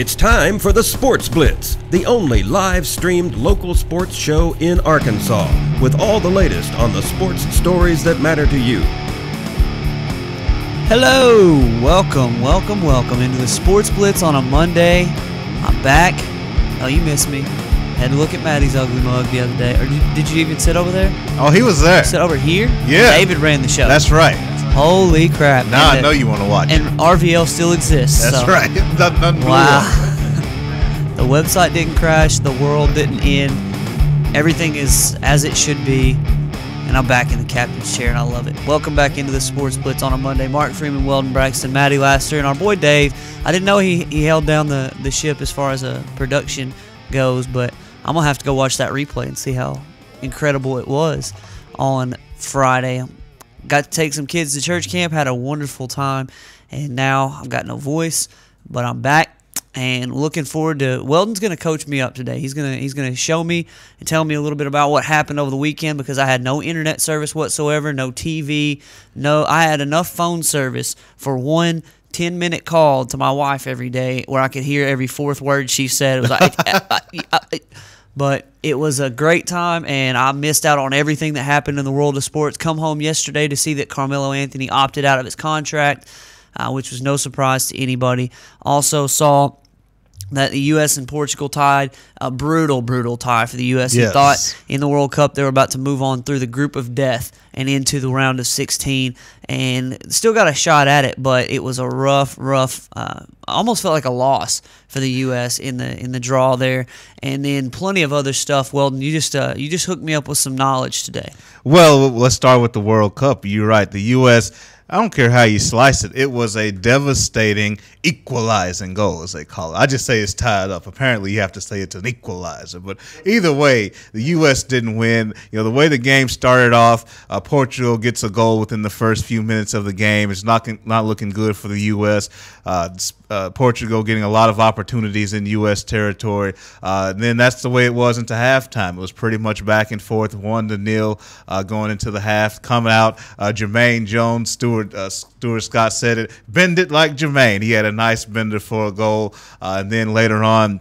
It's time for the Sports Blitz, the only live-streamed local sports show in Arkansas, with all the latest on the sports stories that matter to you. Hello, welcome into the Sports Blitz on a Monday. I'm back. Oh, you missed me. Had to look at Maddie's ugly mug the other day. Or did you even sit over there? Oh, he was there. Sit over here? Yeah. David ran the show. That's right. Holy crap. Now I know you want to watch it. And RVL still exists. That's right. Nothing wow. The website didn't crash. The world didn't end. Everything is as it should be. And I'm back in the captain's chair, and I love it. Welcome back into the Sports Blitz on a Monday. Mark Freeman, Weldon Braxton, Maddie Laster, and our boy Dave. I didn't know he held down the ship as far as production goes, but I'm going to have to go watch that replay and see how incredible it was on Friday. Got to take some kids to church camp, had a wonderful time, and now I've got no voice, but I'm back. And looking forward to Weldon's going to coach me up today. He's going to show me and tell me a little bit about what happened over the weekend because I had no internet service whatsoever, no TV, I had enough phone service for one 10-minute call to my wife every day where I could hear every fourth word she said. It was like, but it was a great time, and I missed out on everything that happened in the world of sports. Come home yesterday to see that Carmelo Anthony opted out of his contract, which was no surprise to anybody. Also saw that the U.S. and Portugal tied, a brutal tie for the U.S. Yes. Who thought in the World Cup they were about to move on through the group of death and into the round of 16, and still got a shot at it, but it was a rough, almost felt like a loss for the U.S. in the draw there, and then plenty of other stuff. Weldon, you just hooked me up with some knowledge today. Well, let's start with the World Cup. You're right. The U.S., I don't care how you slice it. It was a devastating equalizing goal, as they call it. I just say it's tied up. Apparently, you have to say it's an equalizer. But either way, the U.S. didn't win. You know, the way the game started off, Portugal gets a goal within the first few minutes of the game. It's not looking good for the U.S. Portugal getting a lot of opportunities in U.S. territory. And then that's the way it was into halftime. It was pretty much back and forth, 1-0 going into the half. Coming out, Jermaine Jones, Stuart Scott said it, bend it like Jermaine. He had a nice bender for a goal. And then later on,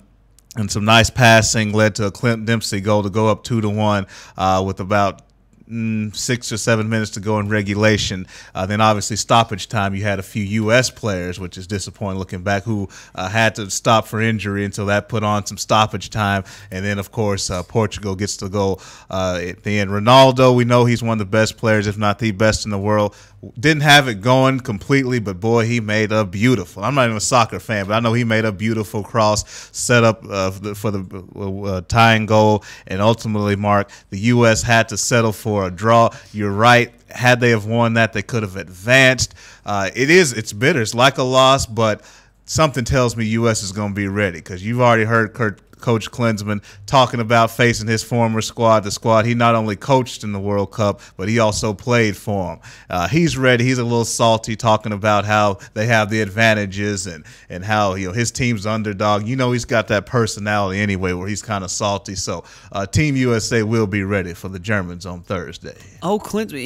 and some nice passing led to a Clint Dempsey goal to go up 2-1 with about 6 or 7 minutes to go in regulation. Then obviously stoppage time, you had a few U.S. players, which is disappointing looking back, who had to stop for injury until that put on some stoppage time. And then, of course, Portugal gets the goal at the end. Ronaldo, we know he's one of the best players, if not the best in the world. Didn't have it going completely, but boy, he made a beautiful. I'm not even a soccer fan, but I know he made a beautiful cross set up for the tying goal. And ultimately, Mark, the U.S. had to settle for a draw. You're right. Had they have won that, they could have advanced. It's bitter. It's like a loss, but something tells me U.S. is going to be ready because you've already heard Coach Klinsmann talking about facing his former squad, the squad he not only coached in the World Cup, but he also played for him. He's ready. He's a little salty talking about how they have the advantages and how his team's underdog. He's got that personality anyway where he's kind of salty. So Team USA will be ready for the Germans on Thursday. Oh, Klinsmann,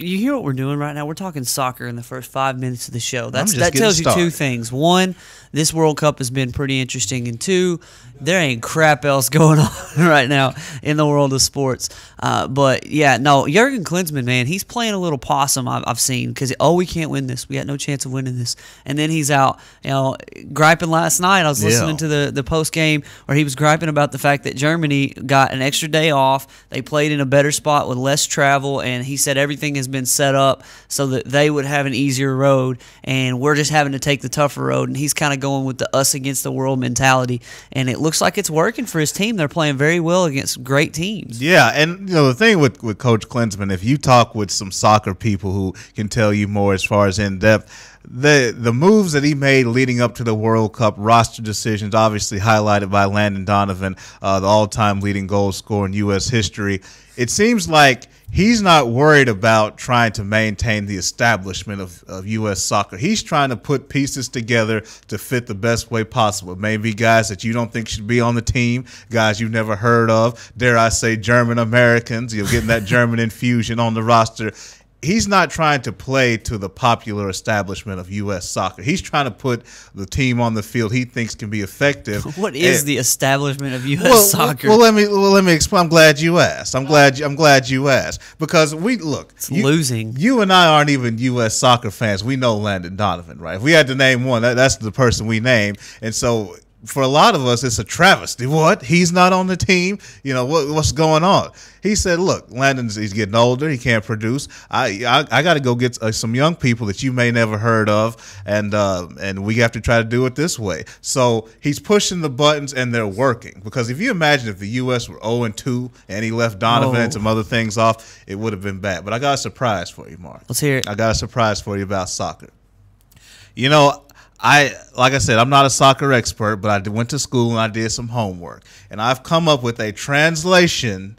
you hear what we're doing right now? We're talking soccer in the first 5 minutes of the show. That tells you two things. One, this World Cup has been pretty interesting, and two, there ain't crap else going on right now in the world of sports. But, yeah, no, Jurgen Klinsmann, man, he's playing a little possum I've seen because, we can't win this. We got no chance of winning this. And then he's out, griping last night. I was listening to the post-game where he was griping about the fact that Germany got an extra day off. They played in a better spot with less travel, and he said everything has been set up so that they would have an easier road, and we're just having to take the tougher road. And he's kind of going with the us against the world mentality, and it looks like it's working for his team. They're playing very well against great teams. Yeah, and the thing with Coach Klinsmann, if you talk with some soccer people who can tell you more as far as in depth, the moves that he made leading up to the World Cup, roster decisions, obviously highlighted by Landon Donovan, the all-time leading goal scorer in U.S. history. It seems like he's not worried about trying to maintain the establishment of U.S. soccer. He's trying to put pieces together to fit the best way possible. Maybe guys that you don't think should be on the team, guys you've never heard of, dare I say German Americans, getting that German infusion on the roster. he's not trying to play to the popular establishment of U.S. soccer. He's trying to put the team on the field he thinks can be effective. What is the establishment of U.S. soccer? Well, let me explain. I'm glad you asked. I'm glad you asked, because it's losing. You and I aren't even U.S. soccer fans. We know Landon Donovan, right? If we had to name one, that's the person we name, and so. For a lot of us, it's a travesty. What? He's not on the team? What's going on? He said, look, he's getting older. He can't produce. I got to go get some young people that you may never heard of, and we have to try to do it this way. So he's pushing the buttons, and they're working. Because if you imagine if the U.S. were 0-2 and he left Donovan and some other things off, it would have been bad. But I got a surprise for you, Mark. Let's hear it. I got a surprise for you about soccer. Like I said, I'm not a soccer expert, but I went to school and I did some homework. And I've come up with a translation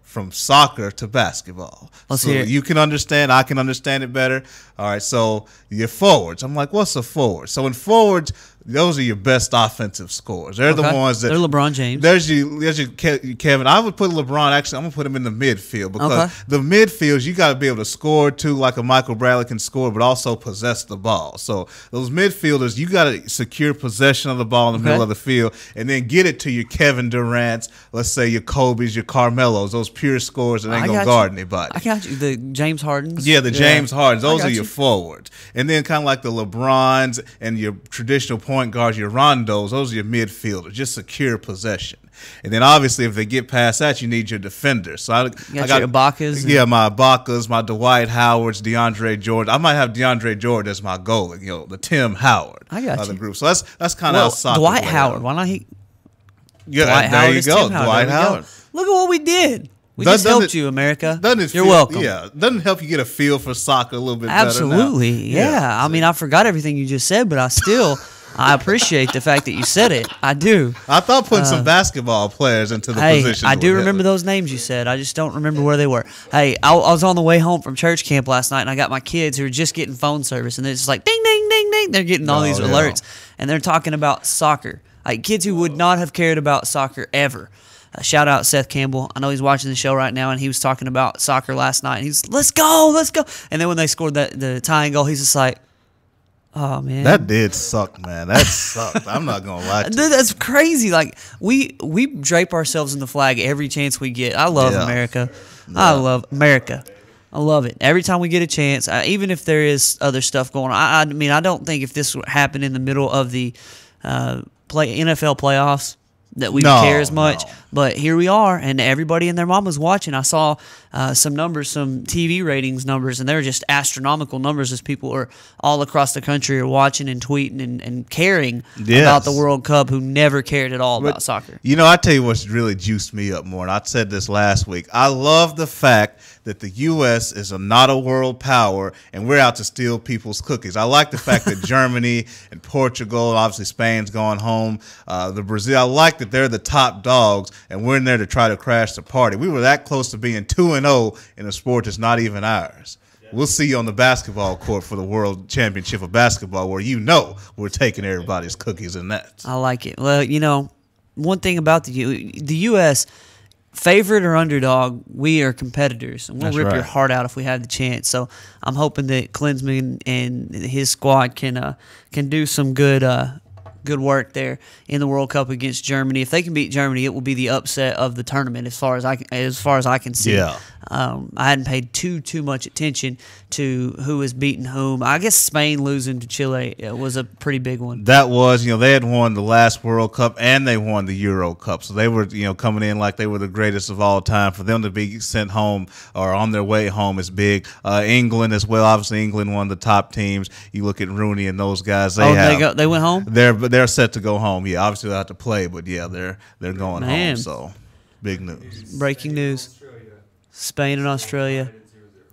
from soccer to basketball. Let's hear it. You can understand, I can understand it better. All right, so your forwards. I'm like, what's a forward? So in forwards, those are your best offensive scorers. They're the ones that... They're LeBron James. There's your Kevin. I would put LeBron, actually, I'm going to put him in the midfield, because the midfields, you got to be able to score too, like a Michael Bradley can score, but also possess the ball. So those midfielders, you got to secure possession of the ball in the middle of the field, and then get it to your Kevin Durant's, let's say your Kobe's, your Carmelos, those pure scorers that ain't going to guard anybody. I got you. The James Hardens. Yeah, James Hardens. Those are your forwards. And then kind of like the LeBrons and your traditional point guards, your Rondos, those are your midfielders. Just secure possession. And then obviously if they get past that, you need your defenders. So I got your Ibakas. Yeah, my Ibakas, my Dwight Howards, DeAndre Jordan. I might have DeAndre Jordan as my goal, the Tim Howard. I got of the you. group. So that's kind of how soccer Dwight Howard. Why not he? Yeah, Dwight there Howard you go. Tim Howard. Dwight Howard. Look at what we did. We just helped you, America. You're welcome. Yeah, doesn't help you get a feel for soccer a little bit Absolutely, better now. yeah. I mean, I forgot everything you just said, but I appreciate the fact that you said it. I do. I thought putting some basketball players into the position. I do remember those names you said. I just don't remember where they were. Hey, I was on the way home from church camp last night, and I got my kids who were just getting phone service, and they're just like, ding, ding, ding, ding. They're getting all these alerts, and they're talking about soccer. Like kids who would not have cared about soccer ever. Shout out Seth Campbell. I know he's watching the show right now, and he was talking about soccer last night. And he's, let's go. And then when they scored the tying goal, he's just like, oh, man. That did suck, man. That sucked. I'm not going to lie to you. Dude, that's crazy. Like, we drape ourselves in the flag every chance we get. I love America. Yeah. I love America. I love it. Every time we get a chance, even if there is other stuff going on. I mean, I don't think if this happened in the middle of the NFL playoffs, that we would care as much. But here we are, and everybody and their mama's watching. I saw some numbers, some TV ratings numbers, and they're just astronomical numbers as people are all across the country are watching and tweeting and caring about the World Cup, who never cared at all about soccer. I tell you what's really juiced me up more, and I said this last week. I love the fact that the U.S. is not a world power, and we're out to steal people's cookies. I like the fact that Germany and Portugal, obviously Spain's going home, the Brazil, I like that they're the top dogs, and we're in there to try to crash the party. We were that close to being 2-0 in a sport that's not even ours. We'll see you on the basketball court for the World Championship of Basketball, where we're taking everybody's cookies and nuts. I like it. Well, one thing about the U.S., favorite or underdog, we are competitors, and we'll rip your heart out if we have the chance. So I'm hoping that Klinsmann and his squad can do some good work there in the World Cup against Germany. If they can beat Germany, it will be the upset of the tournament as far as I can see. Yeah. I hadn't paid too much attention to who was beating whom. I guess Spain losing to Chile was a pretty big one. That was, they had won the last World Cup and they won the Euro Cup. So they were, coming in like they were the greatest of all time. For them to be sent home or on their way home is big. England as well. Obviously, England won the top teams. You look at Rooney and those guys. They went home? They're set to go home. Yeah, obviously they'll have to play, but yeah, they're going home. So big news. Breaking news. Spain and Australia.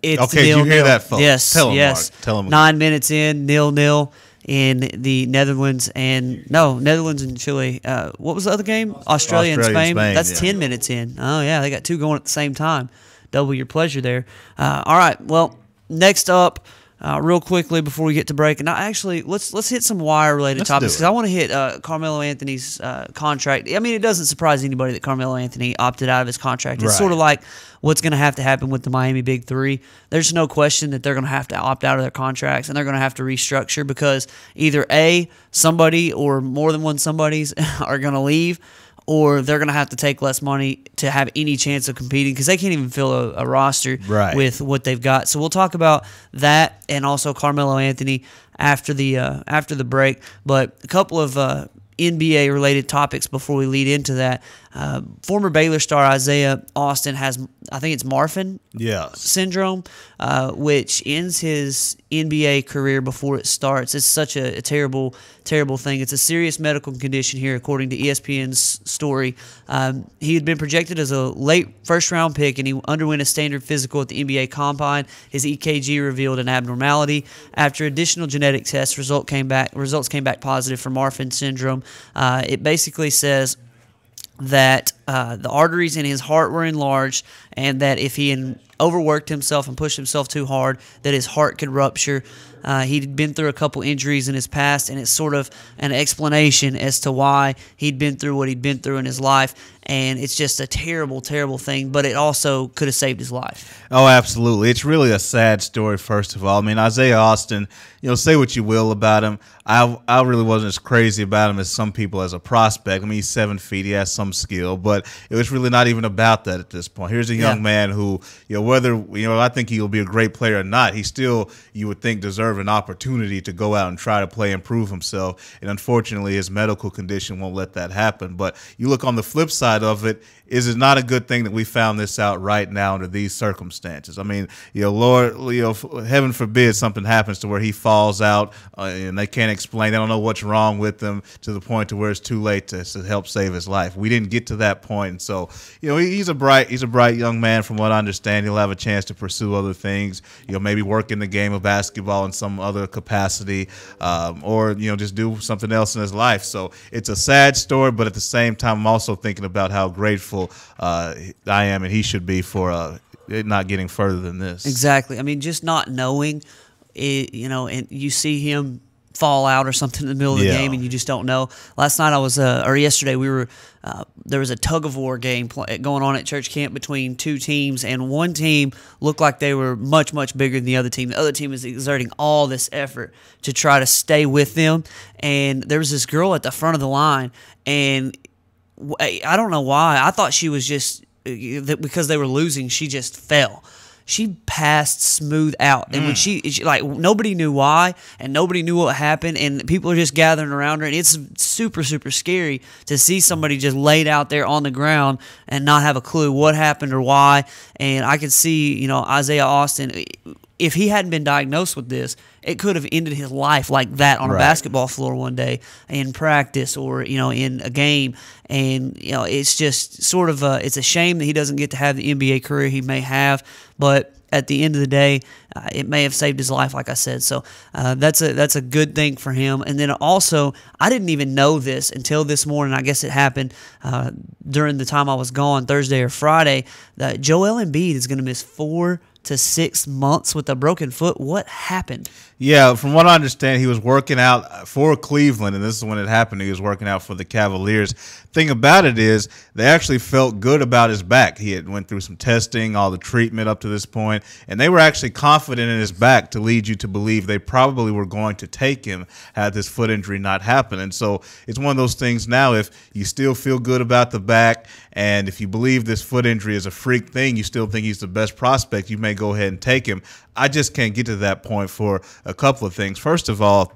It's okay, did you hear that, folks? Yes, Tell them, yes. Mark. Tell them. 9 minutes in, 0-0 in the Netherlands and Chile. What was the other game? Australia and Spain. That's 10 minutes in. Oh yeah, they got two going at the same time. Double your pleasure there. All right. Well, next up, real quickly before we get to break. And actually, let's hit some wire-related topics because I want to hit Carmelo Anthony's contract. I mean, it doesn't surprise anybody that Carmelo Anthony opted out of his contract. It's sort of like what's going to have to happen with the Miami Big Three. There's no question that they're going to have to opt out of their contracts, and they're going to have to restructure because either A, somebody or more than one somebodies are going to leave, or they're going to have to take less money to have any chance of competing because they can't even fill a roster with what they've got. So we'll talk about that and also Carmelo Anthony after the break. But a couple of NBA-related topics before we lead into that. Former Baylor star Isaiah Austin has, I think it's Marfan syndrome, which ends his NBA career before it starts. It's such a terrible, terrible thing. It's a serious medical condition here, according to ESPN's story. He had been projected as a late first-round pick, and he underwent a standard physical at the NBA Combine. His EKG revealed an abnormality. After additional genetic tests, results came back positive for Marfan syndrome. It basically says that the arteries in his heart were enlarged, and that if he overworked himself and pushed himself too hard, that his heart could rupture. He'd been through a couple injuries in his past, and it's sort of an explanation as to why he'd been through what he'd been through in his life. And it's just a terrible, terrible thing, but it also could have saved his life. Oh, absolutely. It's really a sad story, first of all. I mean, Isaiah Austin, say what you will about him. I really wasn't as crazy about him as some people as a prospect. I mean, he's 7 feet. He has some skill, but it was really not even about that at this point. Here's a young man who, whether, I think he'll be a great player or not, he still, you would think, deserve an opportunity to go out and try to play and prove himself. And unfortunately, his medical condition won't let that happen. But you look on the flip side of it, is it not a good thing that we found this out right now under these circumstances? I mean, Lord, heaven forbid something happens to where he falls out and they can't explain. They don't know what's wrong with him to the point to where it's too late to help save his life. We didn't get to that point, and so he's a bright young man. From what I understand, he'll have a chance to pursue other things. Maybe work in the game of basketball in some other capacity, or just do something else in his life. So it's a sad story, but at the same time, I'm also thinking about how grateful I am and he should be for it not getting further than this. Exactly. I mean, just not knowing it, and you see him fall out or something in the middle of the game and you just don't know. Last night yesterday we were there was a tug of war game going on at church camp between two teams, and one team looked like they were much, much bigger than the other team. The other team is exerting all this effort to try to stay with them, and there was this girl at the front of the line, and I don't know why. I thought she was just because they were losing, she just fell. She passed smooth out, and when she nobody knew why, and nobody knew what happened, and people are just gathering around her, and it's super, super scary to see somebody just laid out there on the ground and not have a clue what happened or why. And I could see, Isaiah Austin, if he hadn't been diagnosed with this, it could have ended his life like that on a basketball floor one day in practice or, in a game. And, it's just sort of it's a shame that he doesn't get to have the NBA career he may have. But at the end of the day, it may have saved his life, like I said. So that's a good thing for him. And then also, I didn't even know this until this morning. I guess it happened during the time I was gone, Thursday or Friday, that Joel Embiid is going to miss 4 to 6 months with a broken foot. What happened? Yeah, from what I understand, he was working out for Cleveland, and this is when it happened. He was working out for the Cavaliers. Thing about it is, they actually felt good about his back. He had went through some testing, all the treatment up to this point, and they were actually confident in his back to lead you to believe they probably were going to take him had this foot injury not happened. And so it's one of those things now, if you still feel good about the back, and if you believe this foot injury is a freak thing, you still think he's the best prospect, you may go ahead and take him. I just can't get to that point for a couple of things. First of all,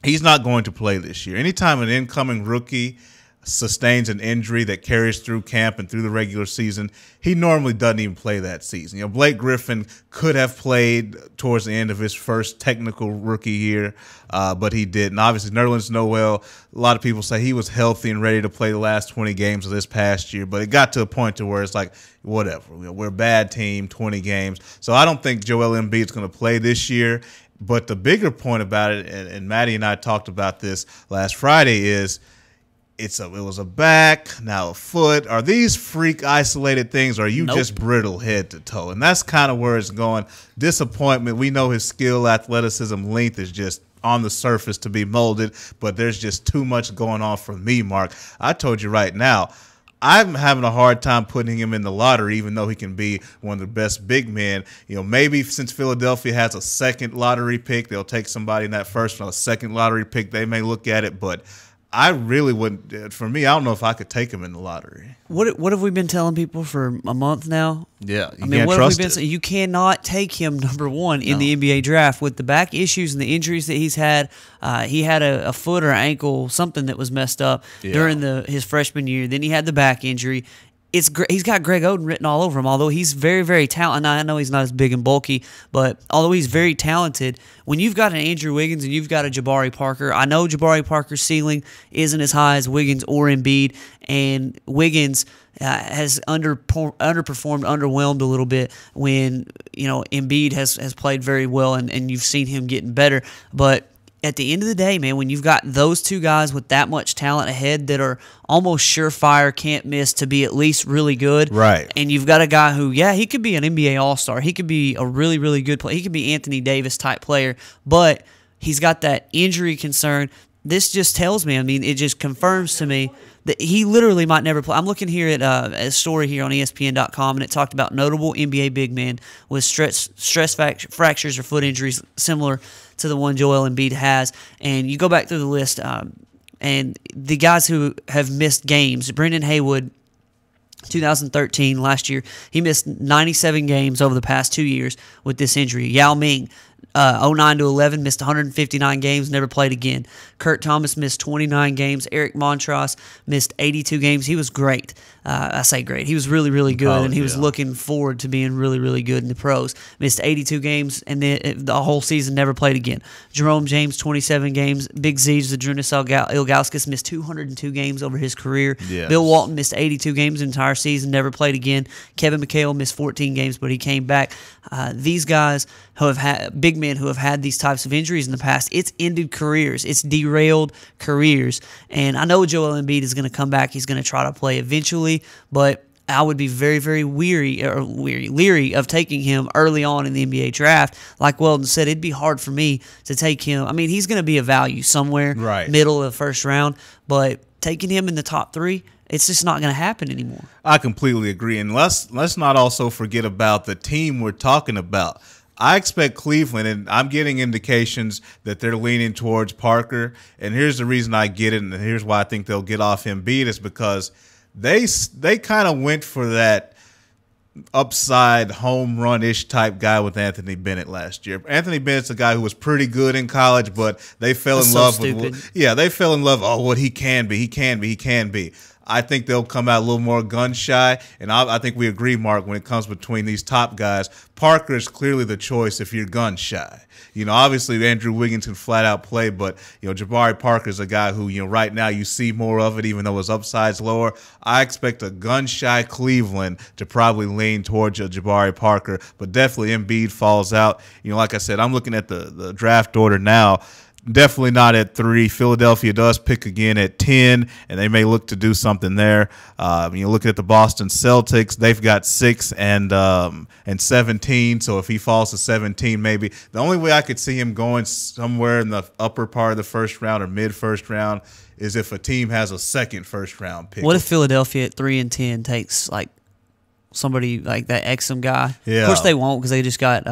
he's not going to play this year. Anytime an incoming rookie sustains an injury that carries through camp and through the regular season, he normally doesn't even play that season. Blake Griffin could have played towards the end of his first technical rookie year, but he didn't. Obviously, Nerlens Noel, a lot of people say he was healthy and ready to play the last 20 games of this past year, but it got to a point to where it's like, whatever. We're a bad team, 20 games. So I don't think Joel Embiid is going to play this year. But the bigger point about it, and Maddie and I talked about this last Friday, is it was a back, now a foot. Are these freak isolated things, or are you just brittle head to toe? And that's kind of where it's going. Disappointment. We know his skill, athleticism, length is just on the surface to be molded, but there's just too much going on for me, Mark. I told you right now, I'm having a hard time putting him in the lottery, even though he can be one of the best big men. Maybe since Philadelphia has a second lottery pick, they'll take somebody in that first or a second lottery pick. They may look at it, but I really wouldn't. For me, I don't know if I could take him in the lottery. What have we been telling people for a month now? Yeah, what have we been saying? You cannot take him number one in the NBA draft with the back issues and the injuries that he's had. He had a foot or ankle, something that was messed up during his freshman year. Then he had the back injury. He's got Greg Oden written all over him, although he's very, very talented. I know he's not as big and bulky, but although he's very talented, when you've got an Andrew Wiggins and you've got a Jabari Parker, I know Jabari Parker's ceiling isn't as high as Wiggins or Embiid, and Wiggins has underperformed, underwhelmed a little bit when Embiid has played very well, and you've seen him getting better, but at the end of the day, man, when you've got those two guys with that much talent ahead that are almost surefire, can't miss to be at least really good, right? And you've got a guy who, he could be an NBA All-Star. He could be a really, really good player. He could be Anthony Davis type player, but he's got that injury concern. This just tells me, it just confirms to me that he literally might never play. I'm looking here at a story here on ESPN.com, and it talked about notable NBA big men with stress fractures or foot injuries similar to the one Joel Embiid has. And you go back through the list, and the guys who have missed games, Brendan Haywood, 2013, last year, he missed 97 games over the past 2 years with this injury. Yao Ming, 09 to 11, missed 159 games, never played again. Kurt Thomas missed 29 games. Eric Montross missed 82 games. He was great. I say great. He was really, really good, and he was looking forward to being really, really good in the pros. Missed 82 games, and then the whole season never played again. Jerome James, 27 games. Big Z, Zadrunas Ilgauskas, missed 202 games over his career. Yes. Bill Walton missed 82 games the entire season, never played again. Kevin McHale missed 14 games, but he came back. These guys who have had big men who have had these types of injuries in the past, it's ended careers. It's derailed careers. And I know Joel Embiid is going to come back. He's going to try to play eventually, but I would be very, very leery of taking him early on in the NBA draft. Like Weldon said, it'd be hard for me to take him. He's going to be a value somewhere, middle of the first round, but taking him in the top three, it's just not going to happen anymore. I completely agree. And let's not also forget about the team we're talking about. I expect Cleveland, and I'm getting indications that they're leaning towards Parker. And here's the reason I get it, and here's why I think they'll get off Embiid, is because they kind of went for that upside home run-ish type guy with Anthony Bennett last year. Anthony Bennett's a guy who was pretty good in college, but they fell in love with they fell in love. Oh, what he can be. I think they'll come out a little more gun shy, and I think we agree, Mark, when it comes between these top guys. Parker is clearly the choice if you're gun shy. Obviously Andrew Wiggins can flat out play, but Jabari Parker is a guy who right now you see more of it, even though his upside's lower. I expect a gun shy Cleveland to probably lean towards Jabari Parker, but definitely Embiid falls out. Like I said, I'm looking at the draft order now. Definitely not at 3. Philadelphia does pick again at 10, and they may look to do something there. Looking at the Boston Celtics, they've got 6 and 17. So if he falls to 17, maybe the only way I could see him going somewhere in the upper part of the first round or mid first round is if a team has a second first round pick. What if Philadelphia at 3 and 10 takes like somebody like that Exum guy? Yeah. Of course they won't because they just got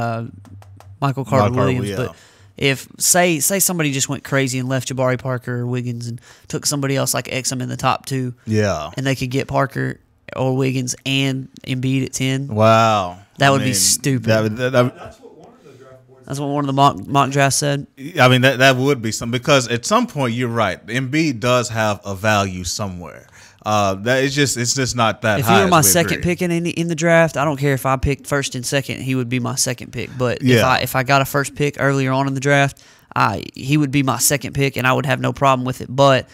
Michael Carter-Williams, but. If, say somebody just went crazy and left Jabari Parker or Wiggins and took somebody else like Exum in the top 2, and they could get Parker or Wiggins and Embiid at 10. Wow. That would be stupid. That's what one of the mock drafts said. That would be something, because at some point, you're right, Embiid does have a value somewhere. It's just not that high. If he were my second pick in the draft, I don't care if I picked first and second, he would be my second pick. But if I got a first pick earlier on in the draft, he would be my second pick, and I would have no problem with it. But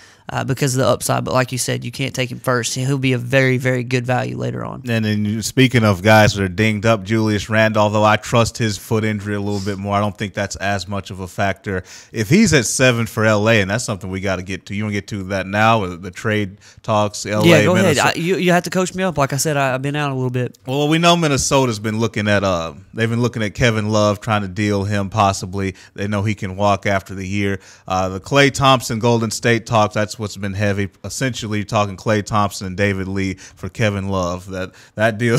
because of the upside. But like you said, you can't take him first. He'll be a very, very good value later on. And then speaking of guys that are dinged up, Julius Randle, although I trust his foot injury a little bit more, I don't think that's as much of a factor. If he's at 7 for LA, and that's something we got to get to. You want to get to that now with the trade talks, LA, yeah, go Minnesota? ahead. You have to coach me up. Like I said, I've been out a little bit. Well, we know Minnesota's been looking at they've been looking at Kevin Love, trying to deal him possibly. They know he can walk after the year. The Klay Thompson Golden State talks, that's what's been heavy. Essentially talking Klay Thompson and David Lee for Kevin Love. That deal.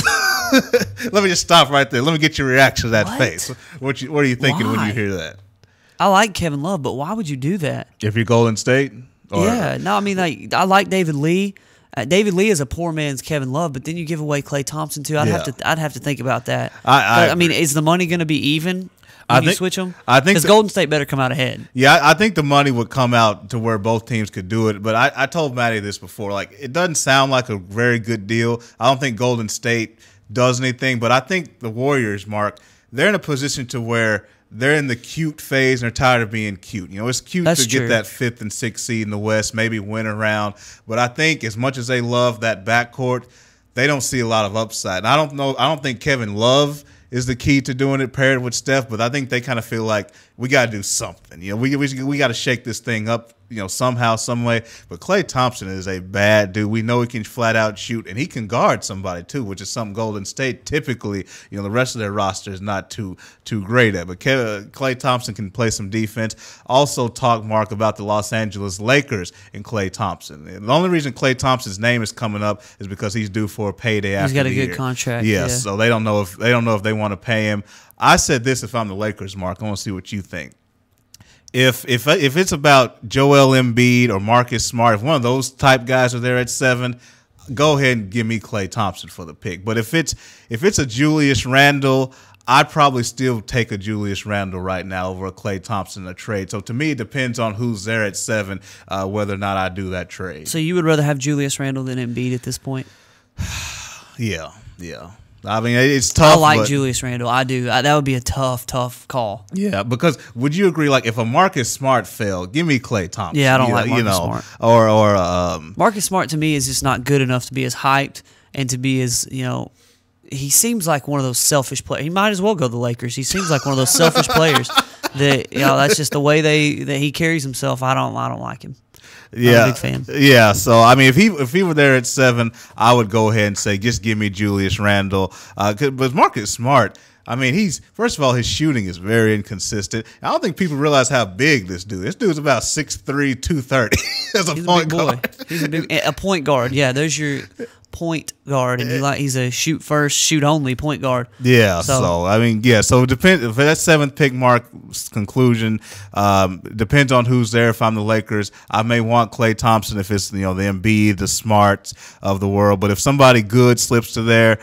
Let me just stop right there. Let me get your reaction to that face. What are you thinking when you hear that? I like Kevin Love, but why would you do that? If you're Golden State? Yeah, no, I mean, like, I like David Lee. David Lee is a poor man's Kevin Love, but then you give away Klay Thompson too. I'd have to think about that. I mean, is the money going to be even when you switch them? I think because Golden State better come out ahead. Yeah, I think the money would come out to where both teams could do it. But I told Matty this before. Like, it doesn't sound like a very good deal. I don't think Golden State does anything, but I think the Warriors, Mark, they're in a position to where they're in the cute phase and they're tired of being cute. You know, it's cute to get that 5th and 6th seed in the West, maybe win a round. But I think as much as they love that backcourt, they don't see a lot of upside. And I don't think Kevin Love is the key to doing it paired with Steph, but I think they kind of feel like we got to do something. You know, we got to shake this thing up, you know, somehow, some way. But Klay Thompson is a bad dude. We know he can flat out shoot, and he can guard somebody too, which is something Golden State typically, you know, the rest of their roster is not too great at. But Klay Thompson can play some defense. Also talk, Mark, about the Los Angeles Lakers and Klay Thompson. And the only reason Klay Thompson's name is coming up is because he's due for a payday after the year. He's got a good contract. Yes, yeah. So they don't know if they want to pay him. I said this, if I'm the Lakers, Mark, I want to see what you think. If it's about Joel Embiid or Marcus Smart, if one of those type guys are there at 7, go ahead and give me Klay Thompson for the pick. But if it's a Julius Randle, I'd probably still take a Julius Randle right now over a Klay Thompson in a trade. So to me, it depends on who's there at 7, whether or not I do that trade. So you would rather have Julius Randle than Embiid at this point? Yeah. I mean, it's tough. I like Julius Randle. I do. That would be a tough call. Yeah, because would you agree? Like, if a Marcus Smart fell, give me Klay Thompson. Yeah, I don't like Marcus Smart. Or Marcus Smart to me is just not good enough to be as hyped and to be as, you know. He seems like one of those selfish players. He might as well go to the Lakers. He seems like one of those selfish players that, you know, that's just the way that he carries himself. I don't like him. Yeah, I'm a big fan. Yeah, so I mean, if he were there at 7, I would go ahead and say just give me Julius Randle. But Marcus Smart, I mean, first of all, his shooting is very inconsistent. I don't think people realize how big this dude. This dude's about 6'3", 230 as a point guard. He's a point guard. Yeah, there's your point guard, and he's a shoot first, shoot only point guard. Yeah, so I mean, yeah, so it depends. If that 7th pick, Mark, conclusion depends on who's there. If I'm the Lakers, I may want Klay Thompson if it's, you know, the Embiid, the Smarts of the world. But if somebody good slips to there,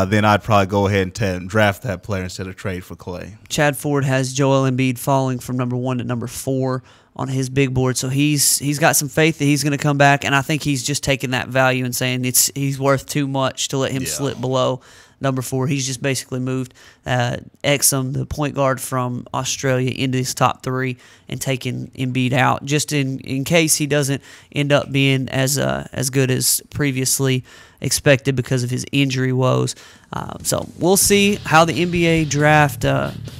then I'd probably go ahead and draft that player instead of trade for Klay. Chad Ford has Joel Embiid falling from number 1 to number 4 on his big board, so he's got some faith that he's going to come back, and I think he's just taking that value and saying he's worth too much to let him slip below number 4. He's just basically moved Exum, the point guard from Australia, into his top 3 and taking Embiid out, just in case he doesn't end up being as good as previously expected because of his injury woes. So we'll see how the NBA draft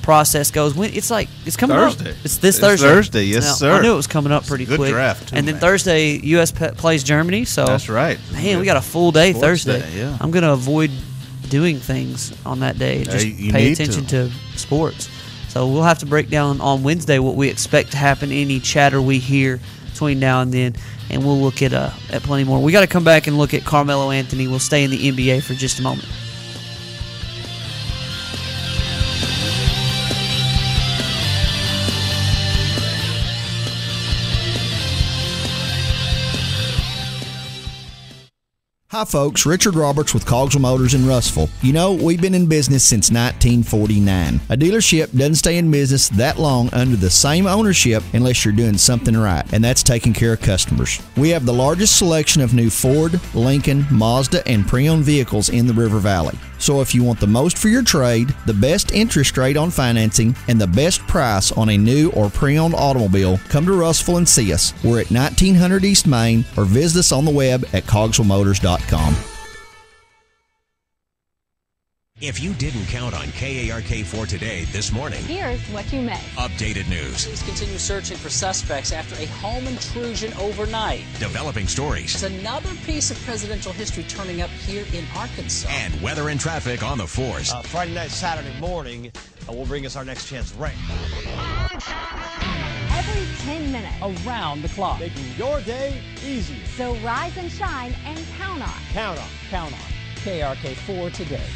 process goes. It's coming Thursday. up. It's Thursday. Yes, sir. I knew it was coming up pretty quick. Good draft, too, and then Thursday, U.S. plays Germany. So that's right. Man, we got a full day Sports Thursday. Day, yeah. I'm gonna avoid doing things on that day. Just pay attention to sports. So we'll have to break down on Wednesday what we expect to happen, any chatter we hear between now and then, and we'll look at plenty more. We got to come back and look at Carmelo Anthony. We'll stay in the NBA for just a moment. Hi folks, Richard Roberts with Cogswell Motors in Russellville. You know, we've been in business since 1949. A dealership doesn't stay in business that long under the same ownership unless you're doing something right, and that's taking care of customers. We have the largest selection of new Ford, Lincoln, Mazda, and pre-owned vehicles in the River Valley. So if you want the most for your trade, the best interest rate on financing, and the best price on a new or pre-owned automobile, come to Russellville and see us. We're at 1900 East Main, or visit us on the web at cogswellmotors.com. If you didn't count on KARK4 today this morning, here's what you missed. Updated news. Police continue searching for suspects after a home intrusion overnight. Developing stories. There's another piece of presidential history turning up here in Arkansas. And weather and traffic on the force. Friday night, Saturday morning will bring us our next chance of rain. Every 10 minutes. Around the clock. Making your day easier. So rise and shine and count on. Count on. Count on. KRK4 today.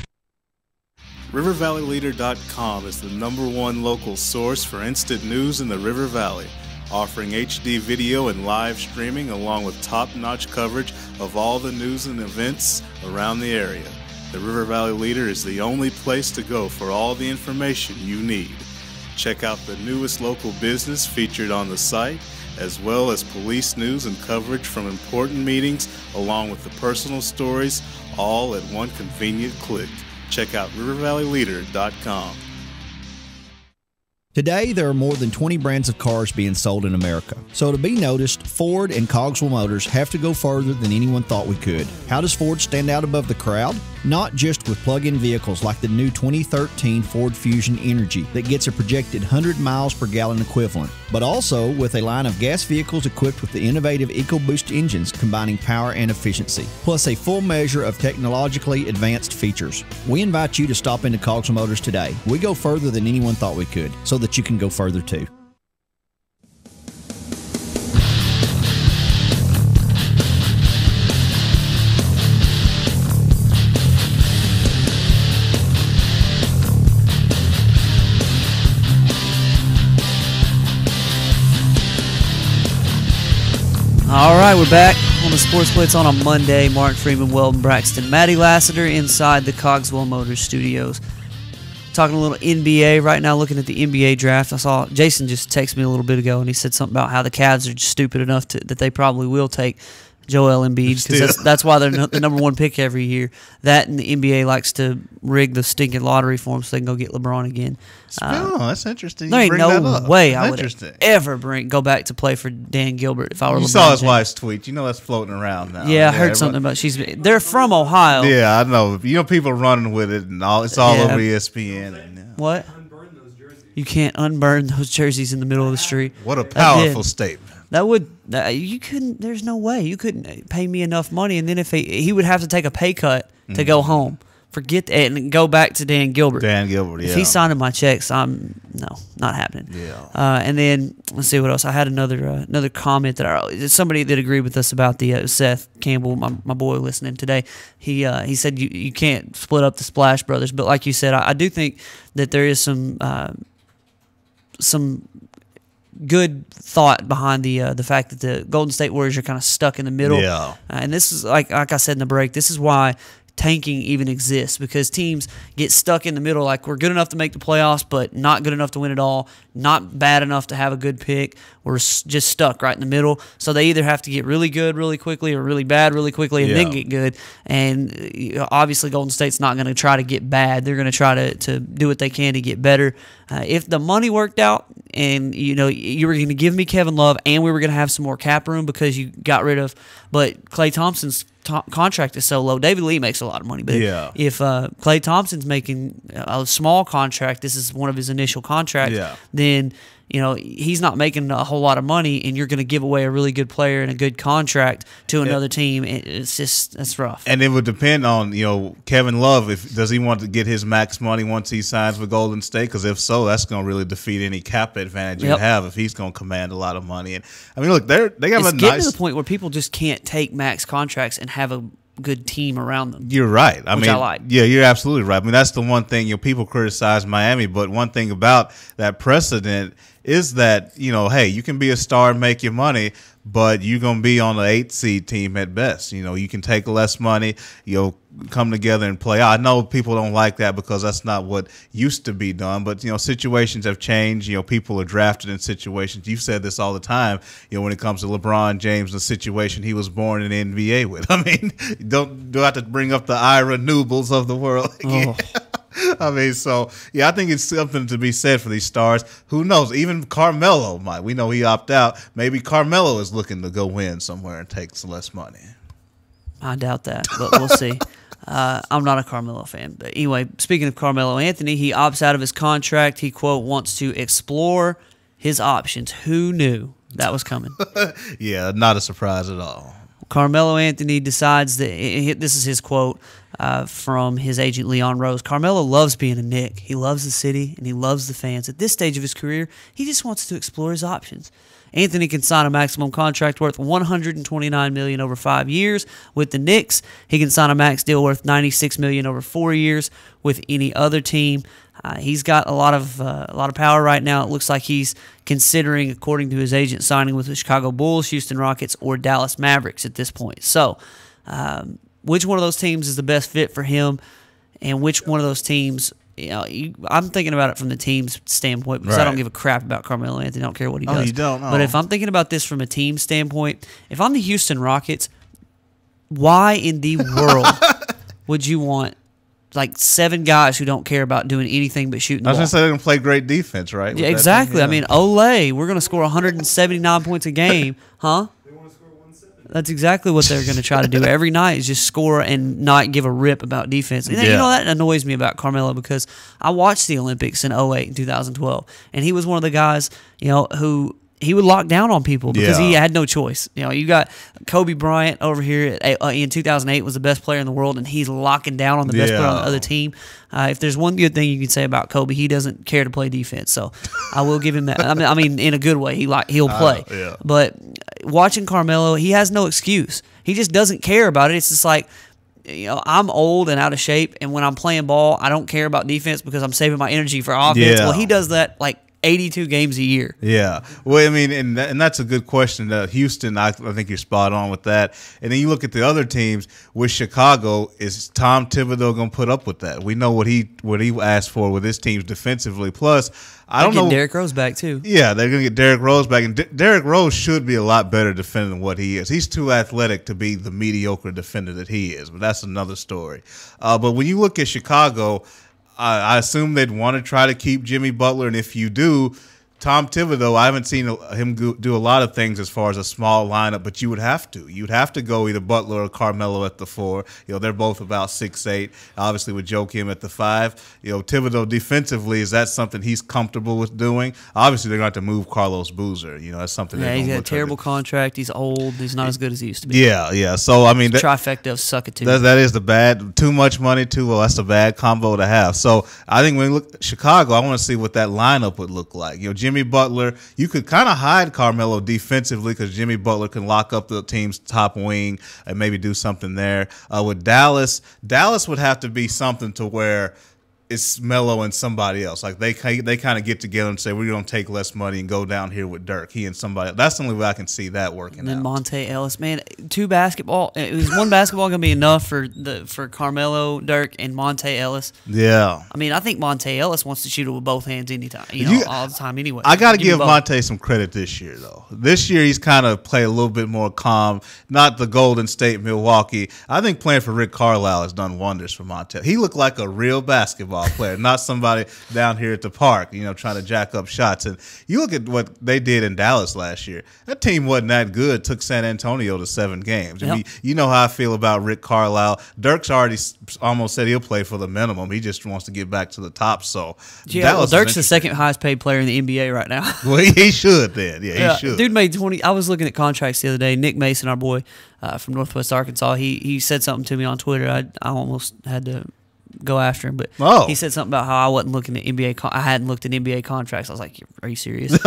RiverValleyLeader.com is the #1 local source for instant news in the River Valley, offering HD video and live streaming along with top-notch coverage of all the news and events around the area. The River Valley Leader is the only place to go for all the information you need. Check out the newest local business featured on the site, as well as police news and coverage from important meetings, along with the personal stories, all at one convenient click. Check out RiverValleyLeader.com. Today, there are more than 20 brands of cars being sold in America. So to be noticed, Ford and Cogswell Motors have to go further than anyone thought we could. How does Ford stand out above the crowd? Not just with plug-in vehicles like the new 2013 Ford Fusion Energy that gets a projected 100 miles per gallon equivalent, but also with a line of gas vehicles equipped with the innovative EcoBoost engines combining power and efficiency, plus a full measure of technologically advanced features. We invite you to stop into Cogswell Motors today. We go further than anyone thought we could, so that you can go further too. All right, we're back on the Sports Blitz on a Monday. Martin Freeman, Weldon Braxton, Matty Lassiter inside the Cogswell Motors studios. Talking a little NBA right now, looking at the NBA draft. I saw Jason just texted me a little bit ago, and he said something about how the Cavs are just stupid enough that they probably will take Joel Embiid, because that's why they're the #1 pick every year. That, and the NBA likes to rig the stinking lottery for them so they can go get LeBron again. That's interesting. There ain't no way I would ever go back to play for Dan Gilbert if I were LeBron. You saw his wife's tweet. You know that's floating around now. Yeah, I heard something about they're from Ohio. Yeah, I know. You know, people running with it and all. It's all over ESPN. And, What? You can't unburn those jerseys in the middle of the street. What a powerful statement. You couldn't. There's no way you couldn't pay me enough money, and then if he would have to take a pay cut to go home. Forget that and go back to Dan Gilbert. Dan Gilbert, yeah. If he's signing my checks, not happening. Yeah. And then let's see what else. I had another comment that somebody that agreed with us about the Seth Campbell, my boy listening today. He said you can't split up the Splash Brothers, but like you said, I do think that there is some good thought behind the fact that the Golden State Warriors are kind of stuck in the middle. Yeah. And this is like I said in the break, this is why tanking even exists, because teams get stuck in the middle, like we're good enough to make the playoffs but not good enough to win it all, not bad enough to have a good pick. We're just stuck right in the middle, so they either have to get really good really quickly or really bad really quickly and then get good. And obviously Golden State's not going to try to get bad. They're going to try to do what they can to get better. If the money worked out and you were going to give me Kevin Love and we were going to have some more cap room because you got rid of, but Klay Thompson's contract is so low. David Lee makes a lot of money, but if Klay Thompson's making a small contract, this is one of his initial contracts, then he's not making a whole lot of money, and you're going to give away a really good player and a good contract to another team. That's rough. And it would depend on Kevin Love, does he want to get his max money once he signs with Golden State? Because if so, that's going to really defeat any cap advantage you have if he's going to command a lot of money. And I mean, look, they have it's a getting to the point where people just can't take max contracts and have a good team around them. You're right. I like. Yeah, you're absolutely right. I mean, that's the one thing people criticize Miami, but one thing about that precedent is that, hey, you can be a star and make your money, but you're going to be on the 8th seed team at best. You can take less money, come together and play. I know people don't like that because that's not what used to be done, but, situations have changed. People are drafted in situations. You've said this all the time, when it comes to LeBron James, the situation he was born in the NBA with. I mean, do I have to bring up the Ira Newbills of the world again? Oh. I mean, I think it's something to be said for these stars. Who knows? Even Carmelo might. We know he opted out. Maybe Carmelo is looking to go win somewhere and take some less money. I doubt that, but we'll see. I'm not a Carmelo fan. But anyway, speaking of Carmelo Anthony, he opts out of his contract. He, quote, wants to explore his options. Who knew that was coming? Yeah, not a surprise at all. Carmelo Anthony decides that this is his quote from his agent Leon Rose. Carmelo loves being a Knick. He loves the city and he loves the fans. At this stage of his career, he just wants to explore his options. Anthony can sign a maximum contract worth $129 million over 5 years with the Knicks. He can sign a max deal worth $96 million over 4 years with any other team. He's got a lot of power right now. It looks like he's considering, according to his agent, signing with the Chicago Bulls, Houston Rockets, or Dallas Mavericks at this point. So, which one of those teams is the best fit for him, and which one of those teams? I'm thinking about it from the team's standpoint because I don't give a crap about Carmelo Anthony. I don't care what he does. You don't know. But if I'm thinking about this from a team standpoint, if I'm the Houston Rockets, why in the world would you want like 7 guys who don't care about doing anything but shooting the ball? I was going to say they're going to play great defense, right? Yeah, exactly. I mean, Olay, we're going to score 179 points a game, huh? That's exactly what they're going to try to do every night is just score and not give a rip about defense. And that annoys me about Carmelo because I watched the Olympics in 2008 and 2012, and he was one of the guys, who he would lock down on people because he had no choice. You got Kobe Bryant over here in 2008 was the best player in the world, and he's locking down on the best player on the other team. If there's one good thing you can say about Kobe, he doesn't care to play defense. So I will give him that. I mean, in a good way, he'll play. But watching Carmelo, he has no excuse. He just doesn't care about it. It's just like, I'm old and out of shape, and when I'm playing ball, I don't care about defense because I'm saving my energy for offense. Yeah. Well, he does that like 82 games a year. Yeah. Well, I mean, and that's a good question. Houston, I think you're spot on with that. And then you look at the other teams with Chicago. Is Tom Thibodeau going to put up with that? We know what he asked for with his teams defensively. Plus, I don't know. Derrick Rose back too. Yeah, they're going to get Derrick Rose back, and Derrick Rose should be a lot better defender than what he is. He's too athletic to be the mediocre defender that he is, but that's another story. But when you look at Chicago, I assume they'd want to try to keep Jimmy Butler, and if you do, Tom Thibodeau, I haven't seen him do a lot of things as far as a small lineup, but you would have to. You'd have to go either Butler or Carmelo at the 4. They're both about 6'8", obviously with Joakim at the 5. Thibodeau defensively, is that something he's comfortable with doing? Obviously, they're going to have to move Carlos Boozer. That's something. Yeah, he's got a terrible contract. He's old. He's not as good as he used to be. Yeah. So, I mean, trifecta of suck it too. That is the bad. Too much money, too well. That's a bad combo to have. So, I think when we look at Chicago, I want to see what that lineup would look like. Jimmy Butler, you could kind of hide Carmelo defensively because Jimmy Butler can lock up the team's top wing and maybe do something there. With Dallas would have to be something to where it's Melo and somebody else. Like they kind of get together and say, we're going to take less money and go down here with Dirk. He and somebody else. That's the only way I can see that working and then out. Monte Ellis, man, 2 basketball. Is one basketball going to be enough for Carmelo, Dirk, and Monte Ellis? Yeah. I mean, I think Monte Ellis wants to shoot it with both hands anytime, all the time anyway. I got to give Monte some credit this year, though. This year he's kind of played a little bit more calm. Not the Golden State, Milwaukee. I think playing for Rick Carlisle has done wonders for Monte. He looked like a real basketball player, not somebody down here at the park, trying to jack up shots. And you look at what they did in Dallas last year. That team wasn't that good. Took San Antonio to 7 games. Yep. I mean, you know how I feel about Rick Carlisle. Dirk's already almost said he'll play for the minimum. He just wants to get back to the top. So Dirk's the second highest paid player in the NBA right now. Well, he should then. Yeah, he should. Dude made 20. I was looking at contracts the other day. Nick Mason, our boy from Northwest Arkansas, he said something to me on Twitter. I almost had to go after him, but he said something about how I wasn't looking at NBA. I hadn't looked at NBA contracts. I was like, "Are you serious?"